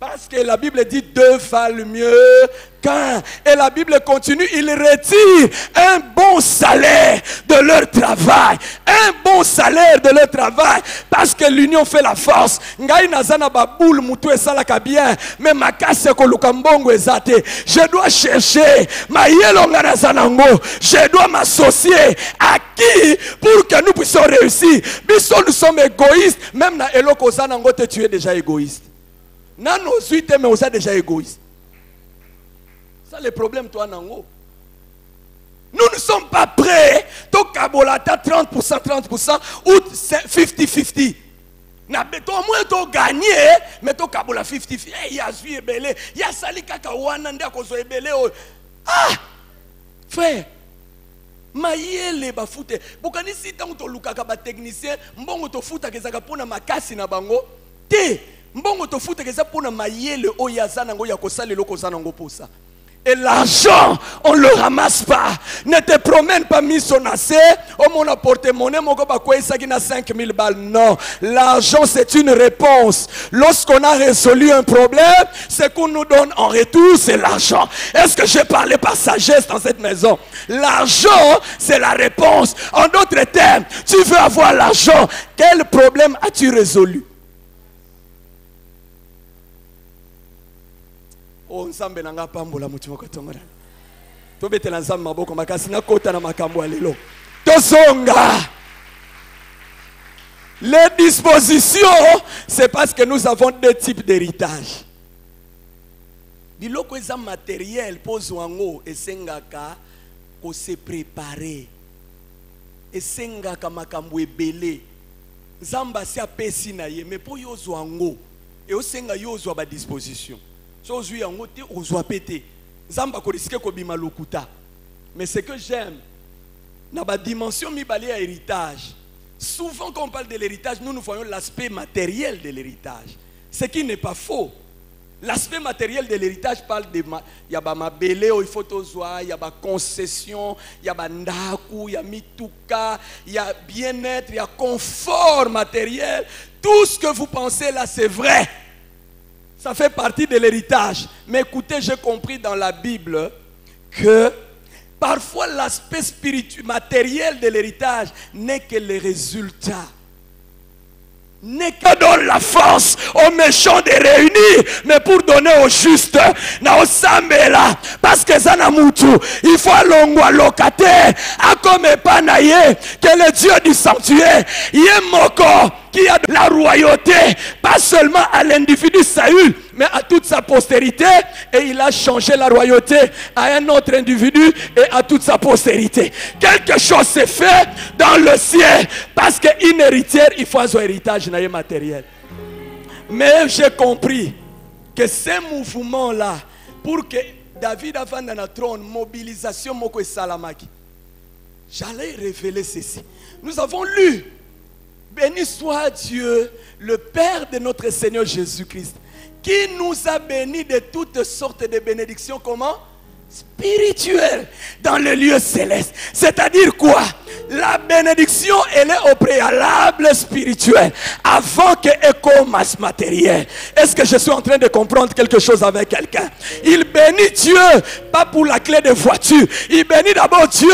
parce que la Bible dit deux valent mieux qu'un. Et la Bible continue, ils retirent un bon salaire de leur travail. Un bon salaire de leur travail. Parce que l'union fait la force. Ngai nazana baboul mutu esalaka bien. Mais ma kase koluka mbongo ezate. Je dois chercher ma yelonga nazanango. Je dois m'associer à qui pour que nous puissions réussir. Biso nous sommes égoïstes. Même na eloko zanango te tu es déjà égoïste. Nan nos huit mais on est déjà égoïste. Ça le problème toi nango. Nous ne sommes pas prêts. To kabolata 30%, 30% ou 50-50. Na beto moins to gagner, mais to kabola 50-50. Eh ya zui ebele, ya sali kaka wana ndia kozo ebele. Ah! Frère, mayele ba fute. Bokani si tango to lukaka ba technicien, mbongo to futa kezaka pona makasi na bango. Te mbongo to futa kezaka pona mayele oyaza nango ya kosala loko zanango posa. Et l'argent, on ne le ramasse pas. Ne te promène pas mis son assez. Oh mon apporté monnaie, mon gars, quoi, ça qui n'a 5000 balles. Non. L'argent, c'est une réponse. Lorsqu'on a résolu un problème, ce qu'on nous donne en retour, c'est l'argent. Est-ce que j'ai parlé par sagesse dans cette maison? L'argent, c'est la réponse. En d'autres termes, tu veux avoir l'argent. Quel problème as-tu résolu? Oh, nzambe nanga pambola mutima katongora. To betela nzambe maboko makasi na kota na makambo alelo. Tozonga. Les dispositions, c'est parce que nous avons deux types d'héritage. Biloko eza matériel pozwango esengaka ko se préparer. Esengaka makambo ebele. Nzamba si apesi na ye mais po yozwango et osenga yozwa ba disposition. Mais ce que j'aime, dans la dimension mibali à héritage, souvent quand on parle de l'héritage, nous voyons l'aspect matériel de l'héritage. Ce qui n'est pas faux. L'aspect matériel de l'héritage parle de il y a mabele il faut tozwa, il y a concession, il y a ndaku, il y a mituka, il y a bien-être, il y a confort matériel. Tout ce que vous pensez là, c'est vrai. Ça fait partie de l'héritage. Mais écoutez, j'ai compris dans la Bible que parfois l'aspect spirituel, matériel de l'héritage n'est que le résultat. N'est que donne la force aux méchants de réunir, mais pour donner aux justes, na osambela, parce que zanamutu, il faut alongwa locataire, à comme panaye, que le Dieu du sanctuaire, yemoko, qui a de la royauté, pas seulement à l'individu Saül, mais à toute sa postérité, et il a changé la royauté à un autre individu et à toute sa postérité. Quelque chose s'est fait dans le ciel, parce qu'une héritière, il faut un héritage matériel. Mais j'ai compris que ces mouvements-là, pour que David avant dans le trône, mobilisation moko et salamaki, j'allais révéler ceci. Nous avons lu, béni soit Dieu, le Père de notre Seigneur Jésus-Christ, qui nous a bénis de toutes sortes de bénédictions, comment? Spirituelles, dans le lieu céleste. C'est-à-dire quoi? La bénédiction, elle est au préalable spirituel, avant que écomasse matériel. Est-ce que je suis en train de comprendre quelque chose avec quelqu'un? Il bénit Dieu, pas pour la clé de voiture. Il bénit d'abord Dieu,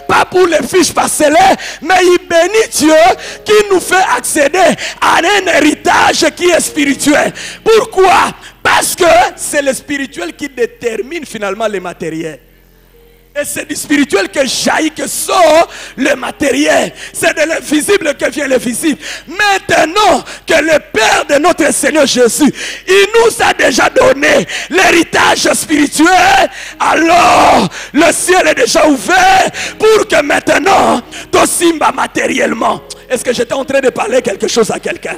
pas pour les fiches parcellaires, mais il bénit Dieu qui nous fait accéder à un héritage qui est spirituel. Pourquoi? Parce que c'est le spirituel qui détermine finalement les matériels. Et c'est du spirituel que jaillit, que sort le matériel. C'est de l'invisible que vient le visible. Maintenant que le Père de notre Seigneur Jésus, il nous a déjà donné l'héritage spirituel, alors le ciel est déjà ouvert pour que maintenant, tu simba matériellement. Est-ce que j'étais en train de parler quelque chose à quelqu'un?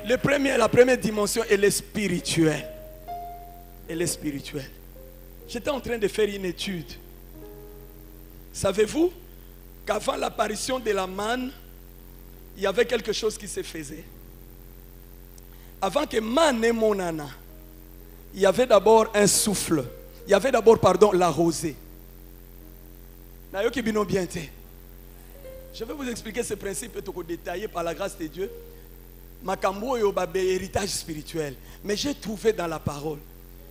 La première dimension est le spirituel. Et le spirituel. J'étais en train de faire une étude. Savez-vous qu'avant l'apparition de la manne, il y avait quelque chose qui se faisait. Avant que manne et monana, il y avait d'abord un souffle. Il y avait d'abord, la rosée. Je vais vous expliquer ce principe détaillé par la grâce de Dieu. Makambo et Obabe, héritage spirituel. Mais j'ai trouvé dans la parole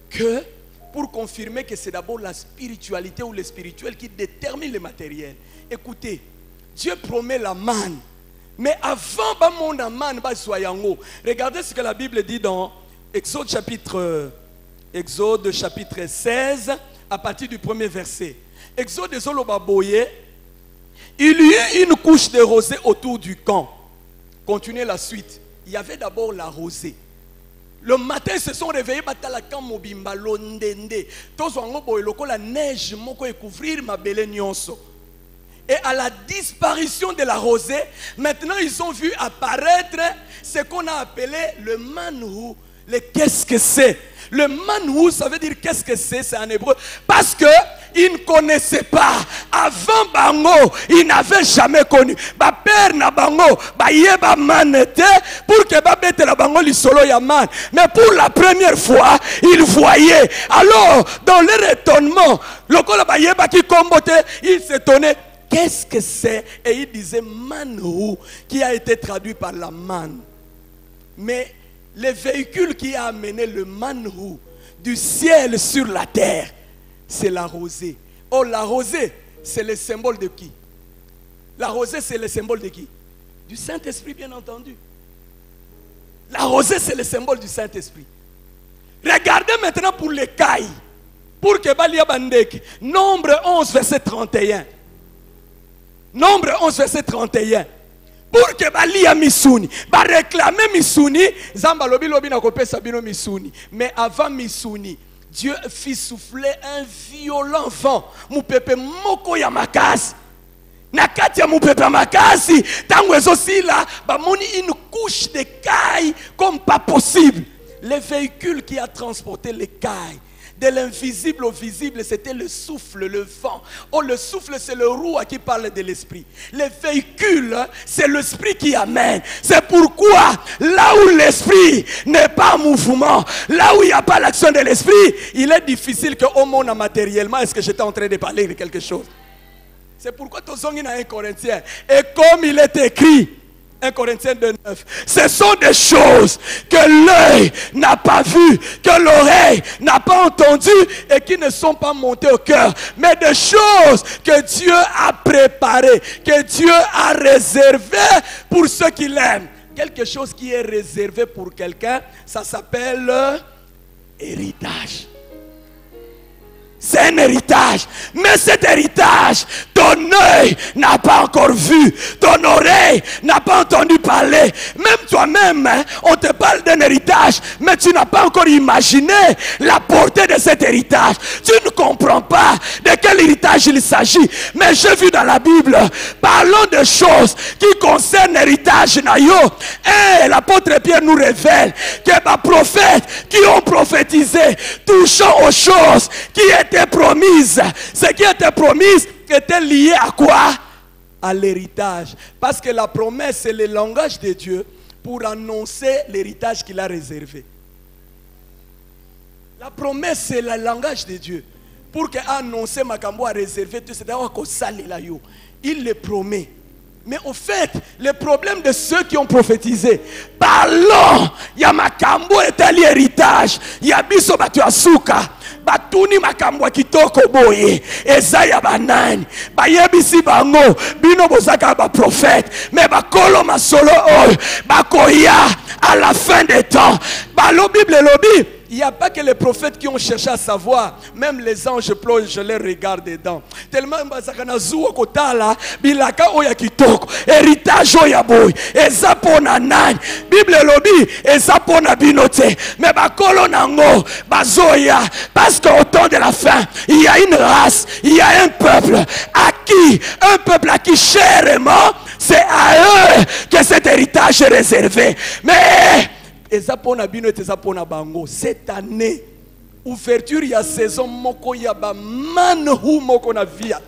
que pour confirmer que c'est d'abord la spiritualité ou le spirituel qui détermine le matériel. Écoutez, Dieu promet la manne. Mais avant la manne, regardez ce que la Bible dit dans Exode chapitre 16, à partir du premier verset. Exode Zolobaboye, il y eut une couche de rosée autour du camp. Continuez la suite. Il y avait d'abord la rosée. Le matin, ils se sont réveillés, la neige couvrir ma belle nyonso. Et à la disparition de la rosée, maintenant ils ont vu apparaître ce qu'on a appelé le manhou. Qu'est-ce que c'est? Le manhou, ça veut dire qu'est-ce que c'est en hébreu. Parce que ils ne connaissaient pas. Avant Bango, ils n'avaient jamais connu. Ba père na Bango, ba yeba manete pour que ba bete la Bango li solo ya man. Mais pour la première fois, ils voyaient. Alors, dans leur étonnement, le kola ba yeba qui combote, ils s'étonnaient. Qu'est-ce que c'est? Et il disait manhou, qui a été traduit par la manne. Mais le véhicule qui a amené le manhou du ciel sur la terre, c'est la rosée. Oh, la rosée, c'est le symbole de qui? La rosée, c'est le symbole de qui? Du Saint-Esprit, bien entendu. La rosée, c'est le symbole du Saint-Esprit. Regardez maintenant pour les cailles. Pour que Balia Bandeki. Nombre 11, verset 31. Nombre 11, verset 31. Pour que Balia Missouni, ba réclamer Missouni, Zamba lobi lobi na kopé Sabino Missouni. Mais avant Missouni, Dieu fit souffler un violent vent. Moupepe moko ya makasi. Nakati ya moupepe makasi. Tango aussi là, ba moni une couche de cailles comme pas possible. Le véhicule qui a transporté les cailles de l'invisible au visible, c'était le souffle, le vent. Oh, le souffle, c'est le roi qui parle de l'esprit. Le véhicule, c'est l'esprit qui amène. C'est pourquoi, là où l'esprit n'est pas en mouvement, là où il n'y a pas l'action de l'esprit, il est difficile qu'au monde matériellement, est-ce que j'étais en train de parler de quelque chose? C'est pourquoi ton song est un Corinthien. Et comme il est écrit, 1 Corinthiens 2:9. Ce sont des choses que l'œil n'a pas vues, que l'oreille n'a pas entendues et qui ne sont pas montées au cœur. Mais des choses que Dieu a préparées, que Dieu a réservées pour ceux qui l'aiment. Quelque chose qui est réservé pour quelqu'un, ça s'appelle héritage. C'est un héritage. Mais cet héritage, ton œil n'a pas encore vu. Ton oreille n'a pas entendu parler. Même toi-même, hein, on te parle d'un héritage. Mais tu n'as pas encore imaginé la portée de cet héritage. Tu ne comprends pas de quel héritage il s'agit. Mais j'ai vu dans la Bible, parlons de choses qui concernent l'héritage Nayo. Et l'apôtre Pierre nous révèle que les prophètes qui ont prophétisé touchant aux choses qui étaient promises. Ce qui était promis était lié à quoi? À l'héritage. Parce que la promesse, c'est le langage de Dieu pour annoncer l'héritage qu'il a réservé. La promesse, c'est le langage de Dieu pour annoncer Makambo a réservé tout, c'est-à-dire il le promet. Mais au fait, le problème de ceux qui ont prophétisé, parlons, il y a Makambo et tel héritage, il y a Biso Batu Asuka, Batuni Makambo Kitoko Boye, Ezaya Banani, Bayebisi Bango, Bino Bozaka ba prophète, mais Bakolo Masolo Oy, Bakoya à la fin des temps, Balo Bible Lobby. Il n'y a pas que les prophètes qui ont cherché à savoir. Même les anges plongent, je les regarde dedans. Tellement héritage oya boy. Eza pona nani. Bible lobi. Eza pona binote. Mais bakolo nango. Bazoya. Parce qu'au temps de la fin, il y a une race. Il y a un peuple. Un peuple à qui chèrement, c'est à eux que cet héritage est réservé. Mais cette année, ouverture il y a saison moko yaba manhu moko na via.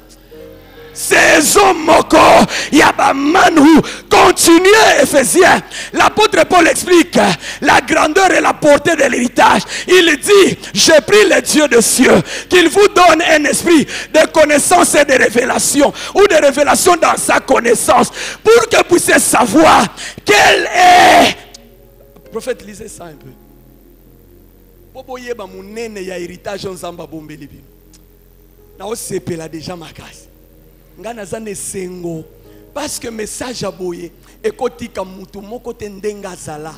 Saison moko yaba manhu. Continuez Éphésiens. L'apôtre Paul explique la grandeur et la portée de l'héritage. Il dit, j'ai pris le Dieu des cieux, qu'il vous donne un esprit de connaissance et de révélation, ou de révélation dans sa connaissance, pour que vous puissiez savoir quel est. Prophète, lisez ça un peu. Popo yeba munene ya héritage nzamba bombeli bino. Na osepela déjà makasi. Ngana zane sengo. Parce que message aboye ekotika mutu moko te ndenga zala.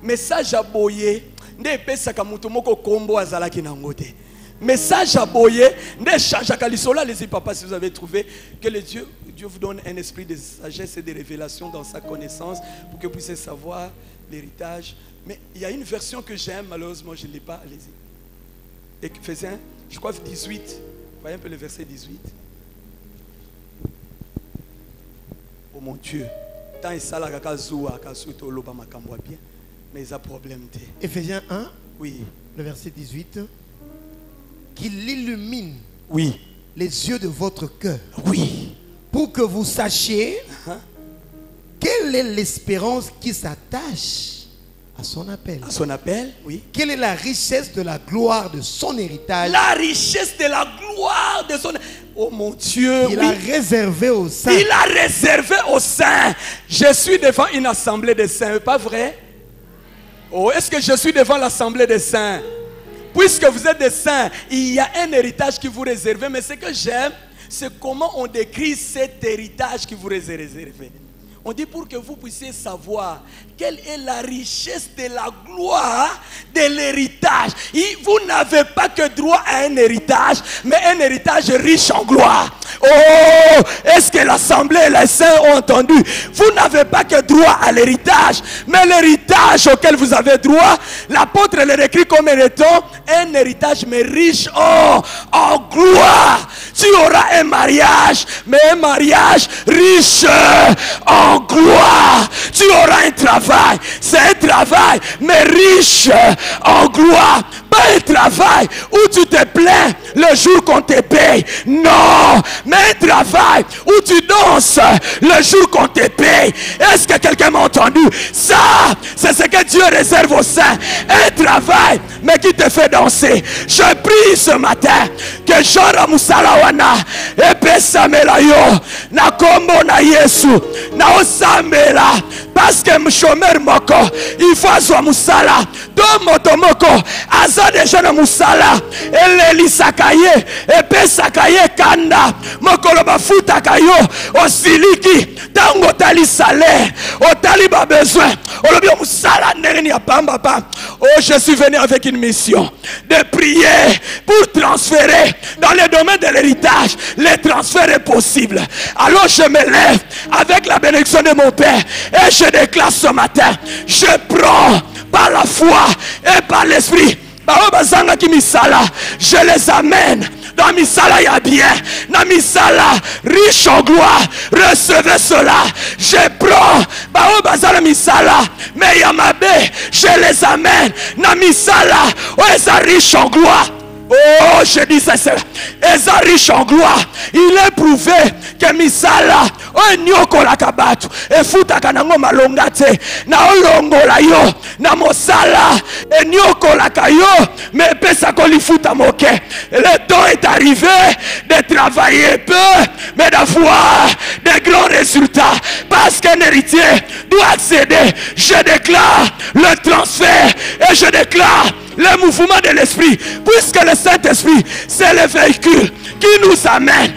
Message aboye nde pesaka mutu moko kombo azalaki nango te. Message aboye nde changeaka lisola les papa si vous avez trouvé que Dieu vous donne un esprit de sagesse et de révélation dans sa connaissance pour que vous puissiez savoir l'héritage. Mais il y a une version que j'aime, malheureusement je ne l'ai pas, allez-y. Éphésiens, je crois 18. Voyez un peu le verset 18. Oh mon Dieu, tant il s'ala kakazoua kasuto loba makambo bien, mais il y a problème. Éphésiens 1, oui, le verset 18. Qu'il illumine, oui, les yeux de votre cœur, oui, pour que vous sachiez quelle est l'espérance qui s'attache à son appel. À son appel, oui. Quelle est la richesse de la gloire de son héritage? La richesse de la gloire de son... Oh mon Dieu, il oui. a réservé aux saints. Il a réservé aux saints. Je suis devant une assemblée de saints, pas vrai? Oh, est-ce que je suis devant l'assemblée des saints? Puisque vous êtes des saints, il y a un héritage qui vous réserve. Mais ce que j'aime, c'est comment on décrit cet héritage qui vous est réservé. On dit pour que vous puissiez savoir quelle est la richesse de la gloire de l'héritage. Vous n'avez pas que droit à un héritage, mais un héritage riche en gloire. Oh, est-ce que l'assemblée et les saints ont entendu? Vous n'avez pas que droit à l'héritage, mais l'héritage auquel vous avez droit, l'apôtre le décrit comme étant un héritage mais riche en gloire. Tu auras un mariage, mais un mariage riche en gloire. Tu auras un travail, c'est un travail mais riche en gloire. Pas un travail où tu te plains le jour qu'on te paye. Non, mais un travail où tu danses le jour qu'on te paye. Est-ce que quelqu'un m'a entendu? Ça, c'est ce que Dieu réserve aux saints. Un travail mais qui te fait danser. Je prie ce matin que Jora Musalawana et Pesamela yo na kombo na Yesu na osamela parce que mshomer moko il faut azwa musala do moto moko aza déjà na musala eleli sakaye et pesakaye kanda mokolo bafuta kayo osiliki tango tali salaire otali ba besoin olobi musala ndenge ya pamba pa. Oh, je suis venu avec une mission de prier pour transférer dans le domaine de l'héritage. Le transfert est possible. Alors je me lève avec la bénédiction de mon Père et je déclare ce matin, je prends par la foi et par l'esprit. Je les amène dans Misala ya bien, dans Misala riche en gloire. Recevez cela. Je prends Bazala Misala, mais Yamabe, je les amène dans Misala où ils sont riches en gloire. Oh, je dis ça, ils sont riches en gloire. Il est prouvé que Misala, oh, nyoko la kabatu, et futa kanango malongate, na olongola yo, na mosala, et nyoko la kayo, mais pesa koli futa moke. Le temps est arrivé de travailler peu, mais d'avoir des grands résultats. Parce qu'un héritier doit accéder. Je déclare le transfert et je déclare le mouvement de l'esprit, puisque le Saint-Esprit c'est le véhicule qui nous amène,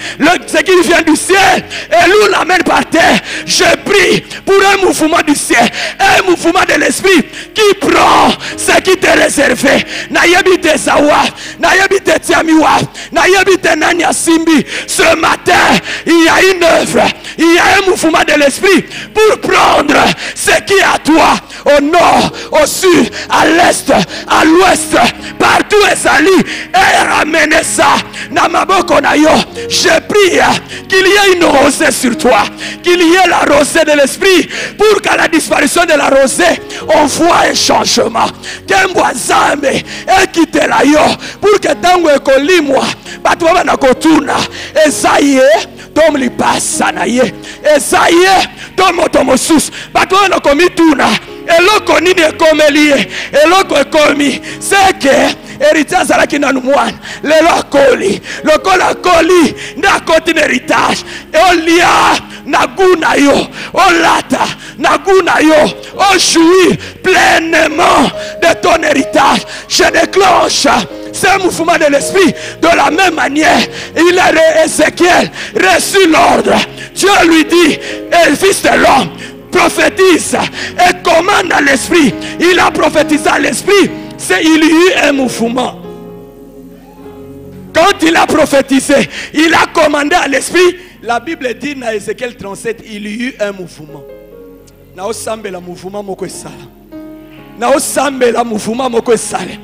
ce qui vient du ciel, et nous l'amène par terre. Je prie pour un mouvement du ciel, un mouvement de l'esprit qui prend ce qui t'est réservé. Nayebite Zawa, Nayebite Tiamiwa, Nayebite Nanya Simbi. Ce matin, il y a une œuvre, il y a un mouvement de l'esprit pour prendre ce qui est à toi, au nord, au sud, à l'est, à l'ouest, partout et sali, et ramener ça. Namaboko Nayo, je prie qu'il y ait une rosée sur toi, qu'il y ait la rosée de l'esprit, pour qu'à la disparition de la rosée, on voit un changement. Kembwazambe, quitte la yo, pour que tango ekolimwa, batwa na kotuna, esaye, tom li passa na ye, esaye, tom tomosus, batwa na komituna, eloko nini ekomelie, eloko ekomi, c'est que héritage à la kinanumwan, le lokoli, lokola koli, na koti héritage, et on lia, naguna yo, on lata, naguna yo, on jouit pleinement de ton héritage. Je déclenche ce mouvement de l'esprit de la même manière. Il a Ézéchiel reçu l'ordre. Dieu lui dit, et fils de l'homme, prophétise et commande à l'esprit. Il a prophétisé à l'esprit. Il y a eu un mouvement. Quand il a prophétisé, il a commandé à l'esprit. La Bible dit dans Ézéchiel 37, il y a eu un mouvement. Na osambe la mouvement moko esala. Na osambe la mouvement moko esala.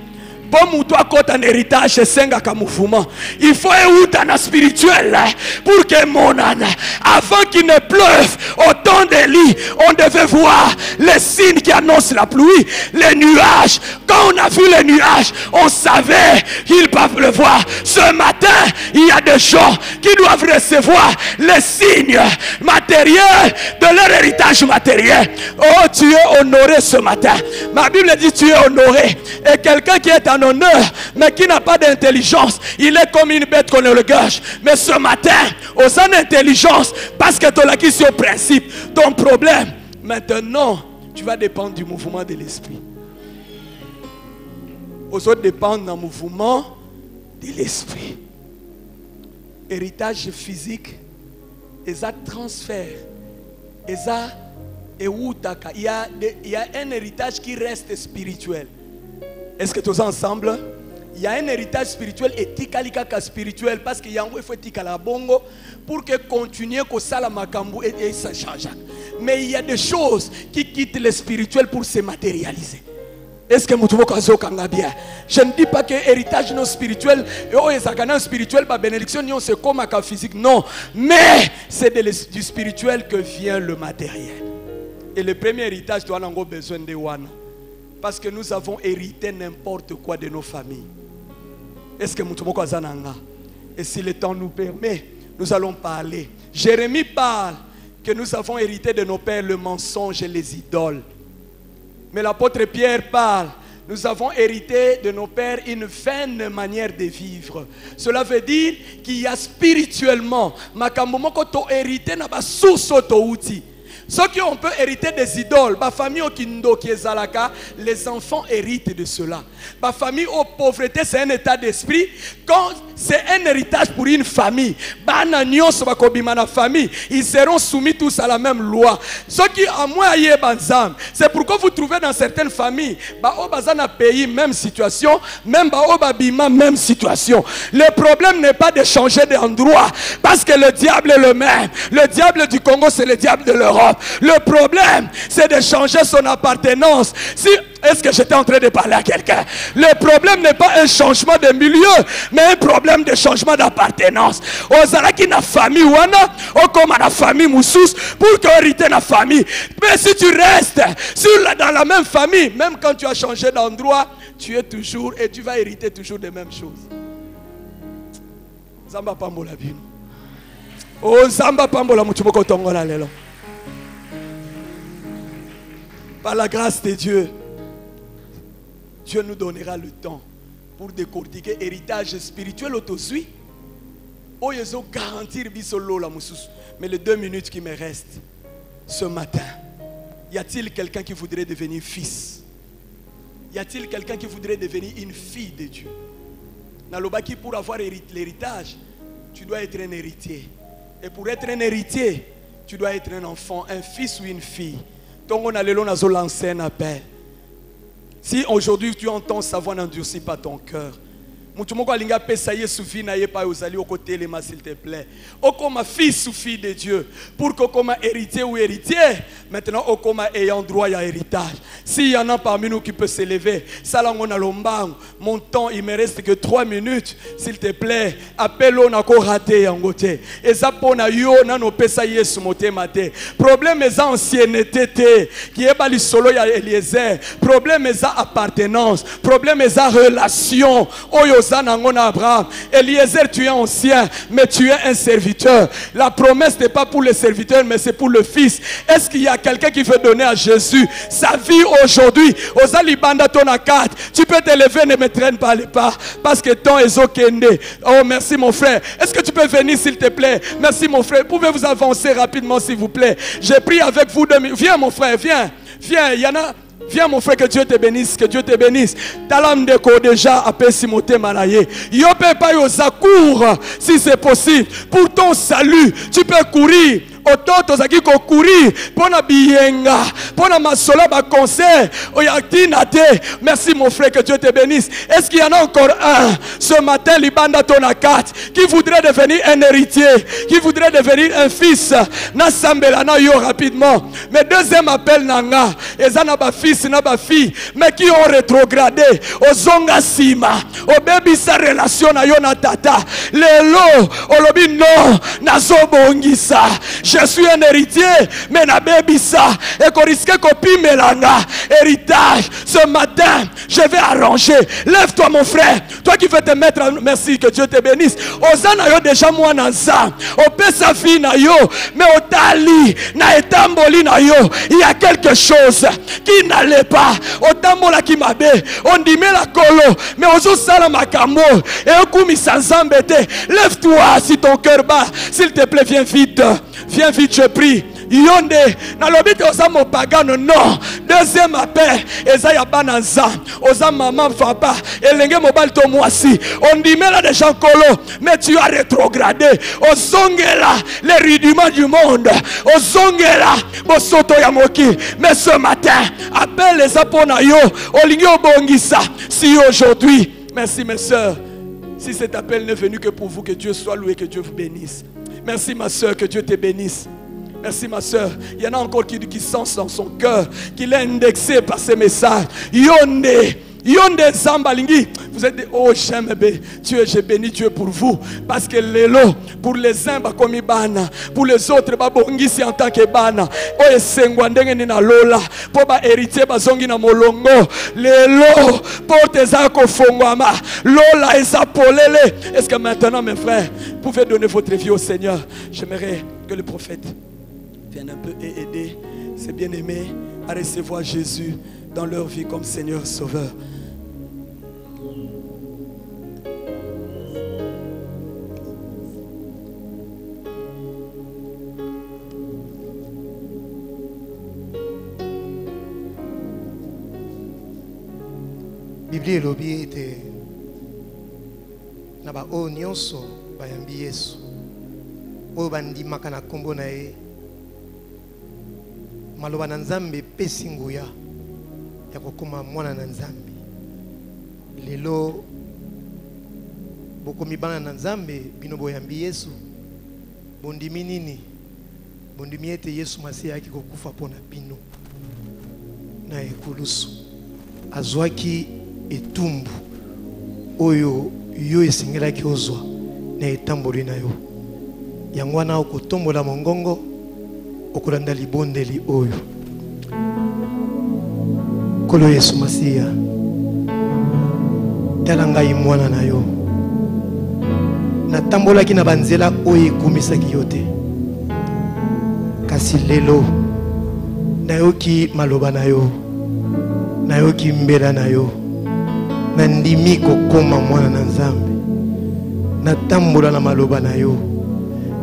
Bon moutou à côté un héritage senga ka mouvement. Il faut un na spirituel pour que mon âne, avant qu'il ne pleuve autant de lits, on devait voir les signes qui annoncent la pluie, les nuages. Quand on a vu les nuages, on savait qu'il va pleuvoir. Ce matin, il y a des gens qui doivent recevoir les signes matériels de leur héritage matériel. Oh, tu es honoré ce matin. Ma Bible dit tu es honoré. Et quelqu'un qui est en honneur, mais qui n'a pas d'intelligence, il est comme une bête qu'on le gâche. Mais ce matin, aux sans intelligence, parce que tu as acquis au principe, ton problème, maintenant, tu vas dépendre du mouvement de l'esprit. Aux autres dépendent d'un mouvement de l'esprit. Héritage physique, et ça transfert, et ça, il y a un héritage qui reste spirituel. Est-ce que tous ensemble? Il y a un héritage spirituel et tikalika spirituel parce qu'il y a un faut tikala bongo pour que continuer que ça la makambu et ça change. Mais il y a des choses qui quittent le spirituel pour se matérialiser. Est-ce que vous trouvez bien? Je ne dis pas que héritage non spirituel et spirituel par bénédiction c'est comme un physique, non, mais c'est du spirituel que vient le matériel. Et le premier héritage tu as besoin de wana. Parce que nous avons hérité n'importe quoi de nos familles. Est-ce que Moutoumoko Zananga? Et si le temps nous permet, nous allons parler. Jérémie parle que nous avons hérité de nos pères le mensonge et les idoles. Mais l'apôtre Pierre parle, nous avons hérité de nos pères une vaine manière de vivre. Cela veut dire qu'il y a spirituellement, makamomoko to hérité na ba source to outil. Ceux qui ont peut hériter des idoles, ma famille au Kindo qui est Zalaka, les enfants héritent de cela. Ma famille aux pauvreté, c'est un état d'esprit. Quand c'est un héritage pour une famille, ils seront soumis tous à la même loi. Ceux qui ont moins banzam, c'est pourquoi vous trouvez dans certaines familles, pays même situation, même même situation. Le problème n'est pas de changer d'endroit, parce que le diable est le même. Le diable du Congo, c'est le diable de l'Europe. Le problème, c'est de changer son appartenance. Est-ce que j'étais en train de parler à quelqu'un? Le problème n'est pas un changement de milieu, mais un problème de changement d'appartenance. Ozalaki na famille wana, comme la famille Moussous, pour hériter la famille. Mais si tu restes dans la même famille, même quand tu as changé d'endroit, tu es toujours et tu vas hériter toujours des mêmes choses. Zamba pambola bino. Oh Zamba pambola mutumoko tongola lelo. Par la grâce de Dieu, Dieu nous donnera le temps pour décortiquer héritage spirituel autosui. Oh, ils ont garanti la moussous. Mais les 2 minutes qui me restent ce matin, y a-t-il quelqu'un qui voudrait devenir fils? Y a-t-il quelqu'un qui voudrait devenir une fille de Dieu? Nalobaki, pour avoir l'héritage, tu dois être un héritier. Et pour être un héritier, tu dois être un enfant, un fils ou une fille. Donc on a lancé un appel. Si aujourd'hui tu entends sa voix, n'endurcis pas ton cœur. S'il te plaît. Oh, comme fils ou fille de Dieu. Pour que comme héritier ou héritier, maintenant, oh, comme ayant droit à héritage. S'il y en a parmi nous qui peut s'élever, mon temps, il me reste que 3 minutes. S'il te plaît, appelle-le, n'a pas raté en côté. Et ça, pour yo, n'a pas pesa yesu moté maté. Problème est ancienneté, qui est bali solo ya Eliezer. Problème est appartenance. Problème est relation. Oh, Abraham. Eliezer, tu es ancien, mais tu es un serviteur. La promesse n'est pas pour le serviteur, mais c'est pour le fils. Est-ce qu'il y a quelqu'un qui veut donner à Jésus sa vie aujourd'hui? Tu peux te lever, ne me traîne pas les pas, parce que ton est okende. Oh, merci mon frère. Est-ce que tu peux venir s'il te plaît? Merci mon frère. Pouvez-vous avancer rapidement s'il vous plaît? J'ai pris avec vous 2 minutes. Viens mon frère, viens. Viens, il y en a. Viens mon frère, que Dieu te bénisse, que Dieu te bénisse. Talam de ko déjà appelé Simoté Manaye. Yope pa yo zakour, si c'est possible. Pour ton salut, tu peux courir. Ototo zaki ko courir. Pona biyenga, pona masola ba concert. Oyatina te. Merci mon frère, que Dieu te bénisse. Est-ce qu'il y en a encore un ce matin, Libanda Tonakat, qui voudrait devenir un héritier, qui voudrait devenir un fils? Nasambela na yo rapidement. Mais deuxième appel nanga, ezana ba fils na ba fille, mais qui ont rétrogradé au zonga sima, au baby sa relation na yo na tata. Lelo, olobi non, na zobongisa. Je suis un héritier, mais na baby sa, et qu'on risque copie melanga, héritage. Ce matin, je vais arranger. Lève-toi mon frère, toi qui veux te mettre en... Merci, que Dieu te bénisse. Ozana yo déjà moi nanza, au pesa fille na yo, mais au tali, na etamboli na yo, il y a quelque chose qui n'allait pas. Otambola ki mabe, on dit mais la colo, mais ozo sala makamo, et un coup mi sans embêter. Lève-toi si ton cœur bat, s'il te plaît, viens vite. Viens vite, je prie. Yonde, na lobite osamo pagano, non. Deuxième appel, Ezaya bananza, osa maman papa, elenge mobile to moisi. On dit mais là des gens colo, mais tu as rétrogradé. Ozongela, les rudiments du monde. Ozongela, bosoto yamoki. Mais ce matin, appelle les aponayo, olingyo bongisa. Si aujourd'hui, merci mes soeurs, si cet appel n'est venu que pour vous, que Dieu soit loué, que Dieu vous bénisse. Merci ma soeur, que Dieu te bénisse. Merci ma soeur. Il y en a encore qui sent dans son cœur qu'il est indexé par ces messages. Yonde, Yonde Zambalingi. Vous êtes des oh j'aime Dieu, j'ai béni Dieu pour vous. Parce que l'élo, pour les uns, comme Ibana, pour les autres, babongisi en tant que Bana. Oh esengwandenge ni na lola. Pour ba héritier bazongi na molongo. L'élo, porte zako fongwama. Lola ezapolele. Est-ce que maintenant mes frères, vous pouvez donner votre vie au Seigneur? J'aimerais que le prophète vienne un peu et aider ses bien-aimés à recevoir Jésus dans leur vie comme Seigneur Sauveur. Biblia elobi ete na ba o nyonso bayambi Yesu oyo bandimaka na kombo na ye maloba na Nzambe pesi nguya ya kokoma mwana na Nzambe. Lelo bokomi bana na Nzambe bino boyambi Yesu, bondimi nini? Bondimi ete Yesu Masiya aki kokufa pona bino na ekulusu, azwaki etumbu oyo yo esengelaki ozwa na etamboli na yo. Yango wana okotombola mongongo okolanda libondeli oyo. Kolo Yesu Masiya, tala ngai mwana na yo, natambolaki na banzela oyo ekumisaki yo te, kasi lelo nayoki maloba na yo, nayoki mbela na yo, nandimi kokoma mwana na Nzambe, natambola na maloba na yo,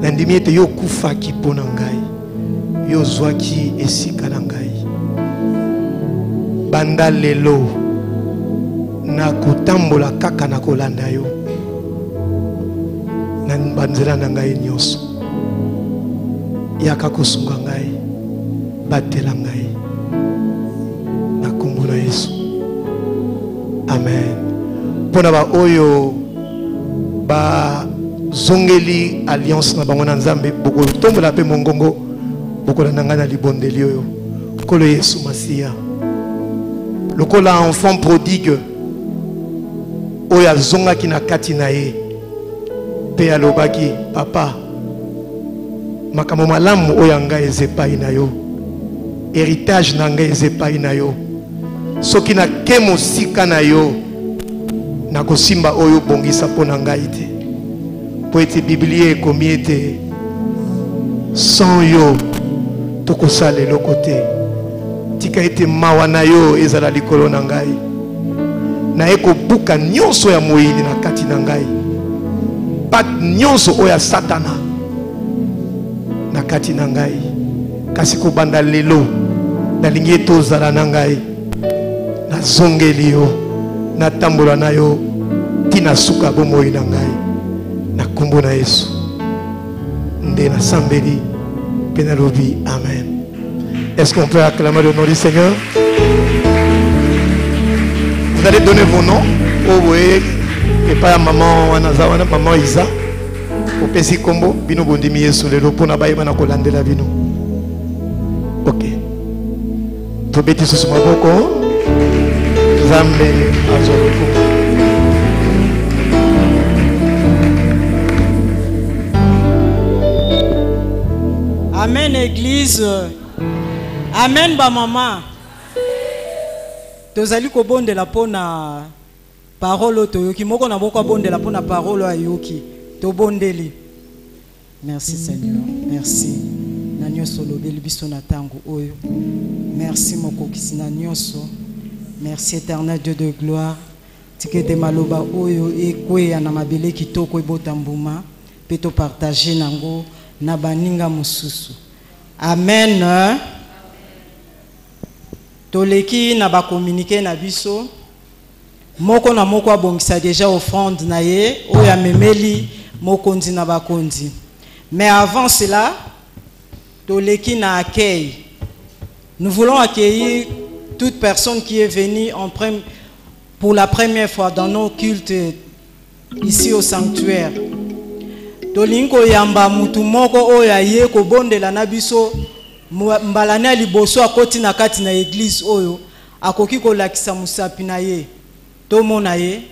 nandimi ete yo kufaki pona ngai, yo zwaki esika na ngai. Banda lelo na kotambola kaka na kolanda yo, na banzela na ngai nyonso yaka kosunga ngai batela ngai na kombo na Yesu. Amen. Pona ba oyo ba zongeli alliance na bango na Nzambe boko tombola pe mongongo boko na nanga na libondeli oyo kolo Yesu Masia lokola enfant prodigue oyo azongaki na kati na ye pe alobaki papa makambo malamu oyo ngai ezepai na yo héritage na ngai ezepai na yo soki na ke mosika na yo na kosimba oyo bongisa po na ngai te po ete biblia ekomi ete sans yo tokosala eloko te tika ete mawa na yo ezala likolo na ngai na ekobuka nyonso ya moyini na kati na ngai pat nyonso oyo ya satana na kati na ngai kasi kobanda lelo nalingi ete ozala na ngai nazongeli yo natambola na yo tina suka bomoi na ngai na kombo na Yesu nde nasambeli pe nalobi amen. Est-ce qu'on peut acclamer le nom du Seigneur? Vous allez donner vos noms. Oh oui, et pas maman Wanazawana, maman Isa. Au Pesi Kombo, bino bondimi Yesu lelo pona baye bana kolande la bino. Ok. Tobeti susu maboko. Zambe azoroko. Amen église. Amen ba maman. Tozali ko bondela pona parole toyoki moko na boko bondela pona parole ayoki to bondeli. Merci Seigneur. Merci. Na nyonso lobeli biso na tango oyo. Merci moko kisina nyonso. Merci éternel Dieu de gloire. Tikete maloba oyo ekwe ya na mabele kitoko ebotambuma pe to partager nango na baninga mususu. Amen. Toleki na ba communiquer na biso moko na moko abongisa déjà offrande na ye oya memeli mokonzi na bakonzi. Mais avant cela, toleki na accueil. Nous voulons accueillir toute personne qui est venue pour la première fois dans nos cultes ici au sanctuaire. Tolinko yamba mutu moko oya ye ko bondela na biso mbalane liboso akoti na kati na église oyo akoki ko lakisa musapi na ye tomona ye.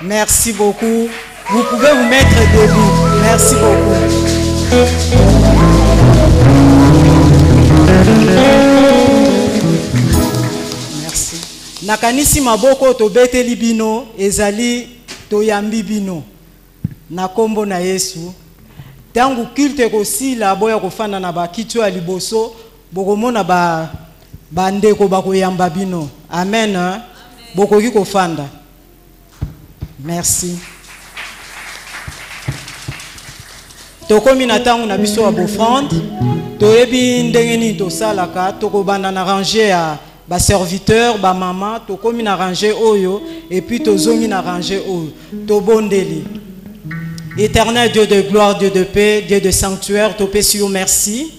Merci beaucoup. Vous pouvez vous mettre debout. Merci beaucoup. Merci. Nakanisi maboko to beteli bino ezali to yambi bino na kombo na Yesu. Tangu culte kosila boya kofanda na bakitu ya liboso bokomona ba ndeko bakoyamba bino. Amen. Bokoki kofanda. Merci. Tokomi na tangu na biso ya bofrande toyebi ndengeni tosalaka tokobanda na ranger ya ba serviteur ba maman tokomi na ranger oyo et puis tozongi na ranger oyo tobondeli. Éternel Dieu de gloire, Dieu de paix, Dieu de sanctuaire, topé sur merci.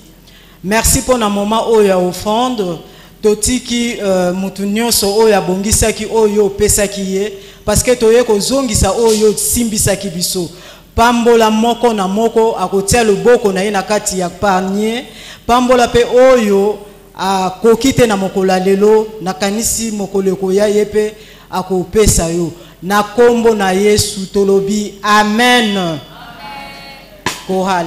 Merci pour un moment où il y a offrande. Totiki mutu nyonso oyo abongisaki oyo pesaki ye parce que toye ko zongisa oyo simbisaki biso. Pambola moko na moko akotia loboko na ye na kati ya panier. Pambola pe oyo akokite na mokola lelo na kanisi mokolo koya yepe akopesa yo. Na kombo na Yesu tolobi amen. Amen. Kohal.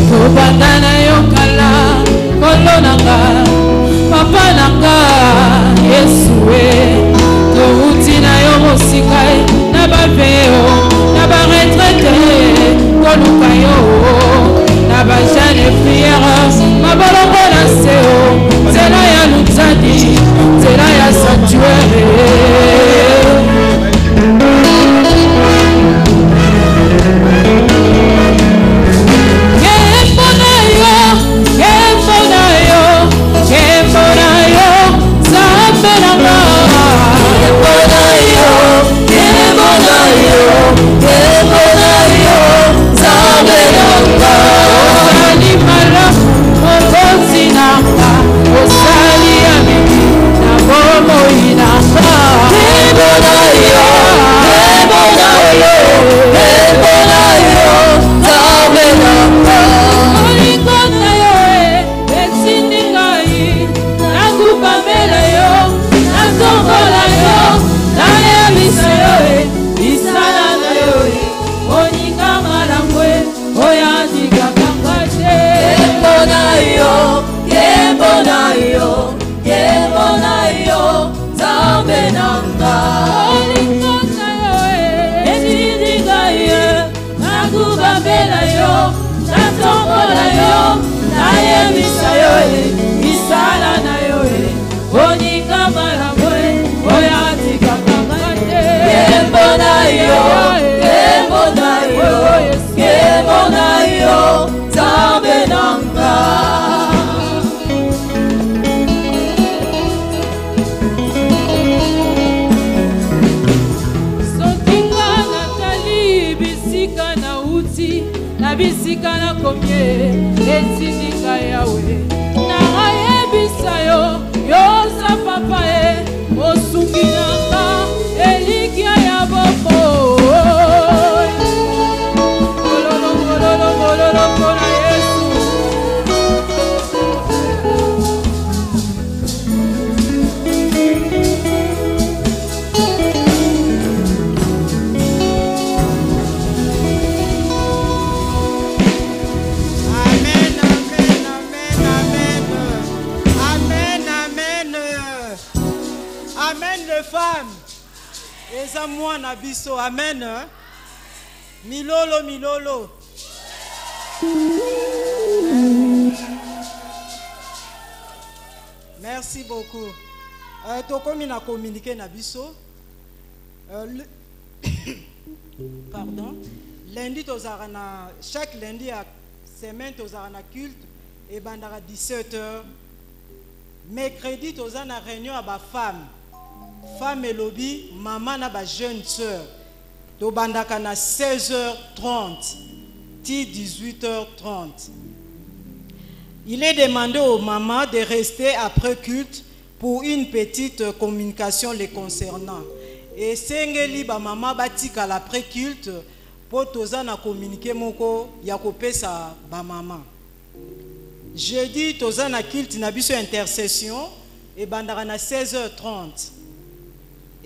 Tobandana yokala kolonanga papa nanga Yesu touti na yo mosika na baveo na komye etindika yawe nayebisa yo yoza papa osunginanga elikia ya boko ololo kona Yesu femmes, les amours nabiso, amen. Milolo, milolo. Merci beaucoup. Tokomi na communiqué nabiso. Pardon. Lundi tozarana, chaque lundi à semaine tozarana culte et bandara 17h. Mercredi tozana réunion à ba femme. Femme et lobby, maman na ba jeune sœur. To bandaka na 16h30, 18h30. Il est demandé aux mamans de rester après culte pour une petite communication les concernant. Et sengeli ba maman batika l'après culte pour tozana communiquer moko ya kopesa ba maman. Jeudi tozana culte na biso intercession et bandaka na 16h30.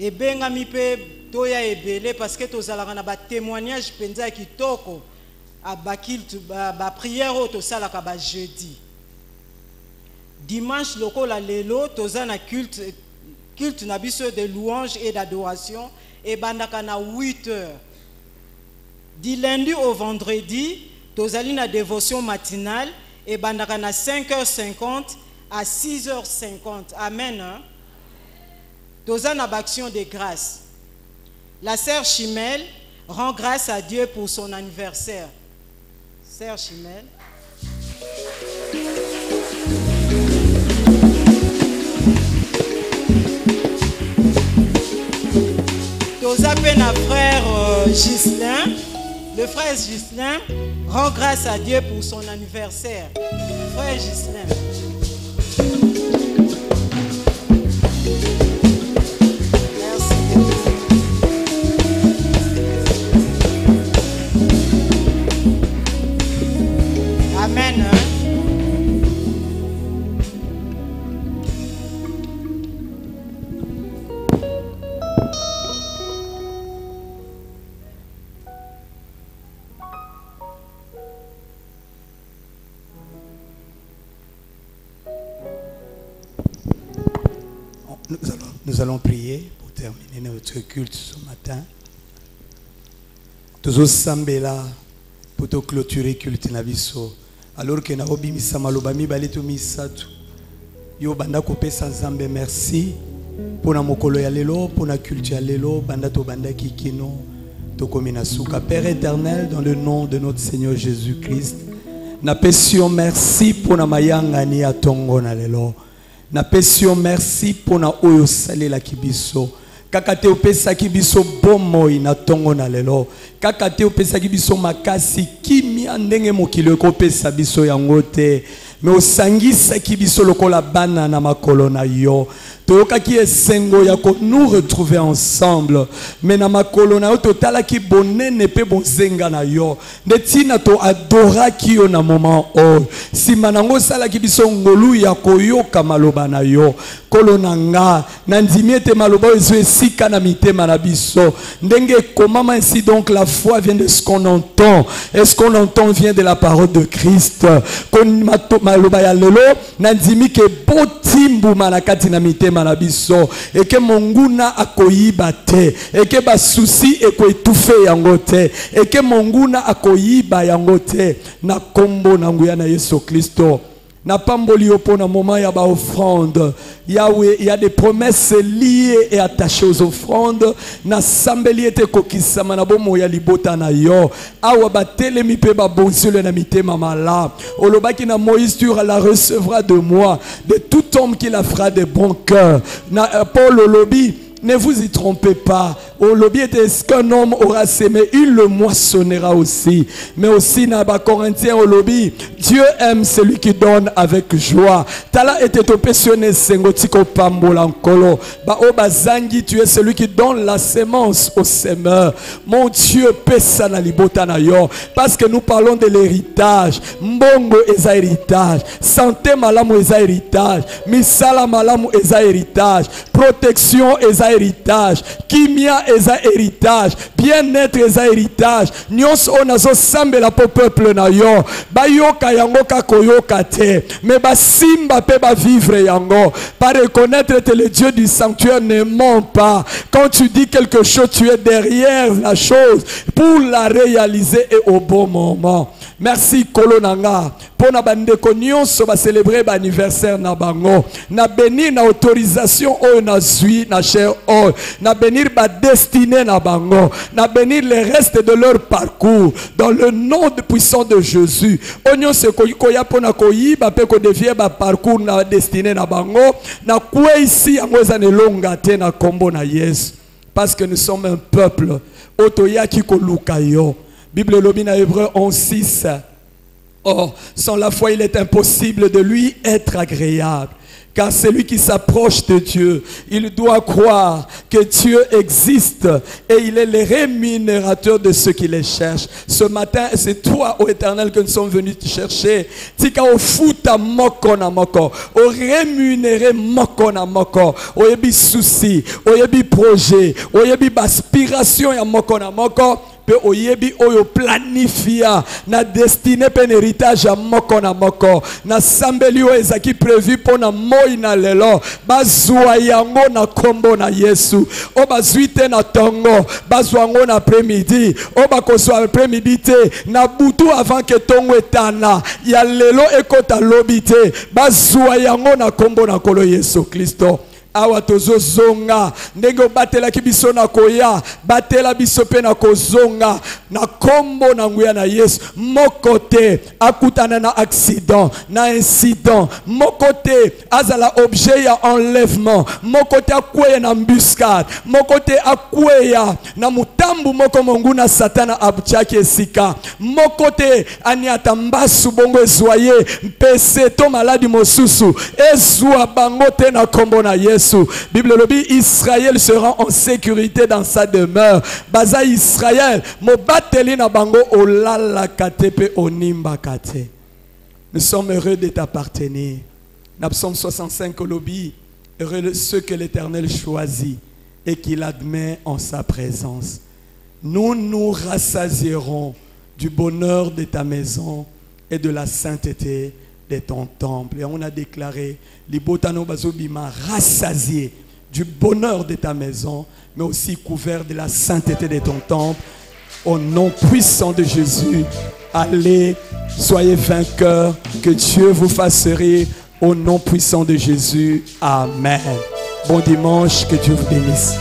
Et bengami pe toya ebele parce que tozalaka na ba témoignage penza kitoko a ba culte ba prière au tosalaka ba jeudi. Dimanche lokola lelo tozana culte na biso de louange et d'adoration et bandaka na 8h. Du lundi au vendredi tozali na dévotion matinale et bandaka na 5h50 à 6h50. Amen. Hein? Tozana action de grâce. La sœur Chimel rend grâce à Dieu pour son anniversaire. Sœur Chimel. Tozapen à frère Ghislain. Le frère Ghislain rend grâce à Dieu pour son anniversaire. Frère Ghislain. Amen. Nous allons prier pour terminer notre culte ce matin. Tous sambela pour te clôturer culte nabiso. Alors que naobi misama mi baleto misatu. Yo banda kopesa Nzambe merci pour na mokolo ya lelo, pour na culte ya lelo, banda to banda kikino to komina suka. Père éternel, dans le nom de notre Seigneur Jésus-Christ, na pession merci pour na mayanga ni atongo na lelo. Na pession merci pour na oyo sale la kibiso. Kakate opesa kibiso bomoi na tongo na lelo. Kakate opesa kibiso makasi kimia ndenge mokilo kopesa biso yango te. Mais osangisa kibiso lokola bana na makolo na yo. Toyoka ki esengo ya ko nous retrouver ensemble. Mais na makolo na yo totala ki bonene pe bonzenga na yo. Netina to adora ki yo na moment o. Si manango sala kibiso ngolu ya koyoka maloba na yo. Kolonanga nandimi ete maloba ezo esika na mitema na biso. Ndenge komama ainsi donc la foi vient de ce qu'on entend. Est-ce qu'on entend vient de la parole de Christ. Kon maloba ya lelo nandimi ke botimbu manakati na mitema na biso et que monguna akoyiba te et que ba souci eko étouffé yango te et que monguna akoyiba yango te na kombo na nguya na Yesu Kristo. Na pamboli opona moment ya ba offrande. Yahweh, il y a des promesses liées et attachées aux offrandes. Na sambeli ete kokisama na bomo ya libota na yo. Awa ba telemi pe ba bonsule na mitema mala. Olobaki na Moïse, tu la recevras de moi, de tout homme qui la fera de bon cœur. Na Paul Olobi Ne vous y trompez pas. Au lobby était ce qu'un homme aura sémé, il le moissonnera aussi. Mais aussi dans les Corinthiens au lobby, Dieu aime celui qui donne avec joie. Tala était passionné sengotiko pambola nkolo. Ba obazangi, tu es celui qui donne la sémence au semeur. Mon Dieu, pesa na libota na yo. Parce que nous parlons de l'héritage. Mbongo eza héritage. Santé malamu eza héritage. Misala malamu eza héritage. Protection eza héritage. Kimia eza héritage. Bien-être eza héritage. Nyos onazo sambela po peuple na yo. Ba yoka yango kakoyoka te. Mais ba simba pe ba vivre yango. Pas reconnaître que le Dieu du sanctuaire ne ment pas. Quand tu dis quelque chose, tu es derrière la chose pour la réaliser et au bon moment. Merci Kolonanga. Pour na bandeko nyonso ba célébrer ba anniversaire na bango. Na bénir na autorisation o na zui na cher o. Na bénir ba destinée na bango. Na bénir le reste de leur parcours dans le nom de puissant de Jésus. Onyo se koya pona koyiba pe ko devie ba parcours na destinée na bango. Na kwe ici yango za ne longa te na kombo na Yesu. Parce que nous sommes un peuple otoya ki ko lukayo. Bible lobina Hébreu 11:6. Or, sans la foi, il est impossible de lui être agréable. Car celui qui s'approche de Dieu, il doit croire que Dieu existe et il est le rémunérateur de ceux qui les cherchent. Ce matin, c'est toi, ô Éternel, que nous sommes venus te chercher. Tika o futa moko na moko, o rémunérer moko na moko, o yebi souci, o yebi projet, o yebi aspiration ya moko na moko. Oyebi oyo planifia na destinée pen héritage à moko na moko na sambeli o ezaki prévu pona moi na lelo bazwa yango na kombo na Yesu o bazuite na tongo bazwa yango na après-midi o bakozwa après-midi te na butu avant que tongo etana ya lelo ekota lobi te bazwa yango na kombo na kolo Yesu Kristo. Awa tozo zonga ndenge batela kibiso na koya batela biso pe na kozonga na kombo na nguya na Yesu mokote akutana na accident na incident mokote azala objet ya enlèvement mokote akweya na embuscade mokote akweya na mutambu moko mongu na satana abchaki esika mokote aniata mbasu bongo ezwaye mpese to maladi mosusu ezwa bango te na kombo na Yesu. Bible lobby Israël sera en sécurité dans sa demeure. Baza Israël mo bateli na bango olala katepe onimba kate. Nous sommes heureux de t'appartenir. Dans Psaume 65 lobby heureux de ceux que l'Éternel choisit et qu'il admet en sa présence. Nous nous rassasierons du bonheur de ta maison et de la sainteté de ton temple. Et on a déclaré Libotano Bazobima rassasié du bonheur de ta maison, mais aussi couvert de la sainteté de ton temple. Au nom puissant de Jésus, allez, soyez vainqueurs, que Dieu vous fasse rire. Au nom puissant de Jésus, amen. Bon dimanche, que Dieu vous bénisse.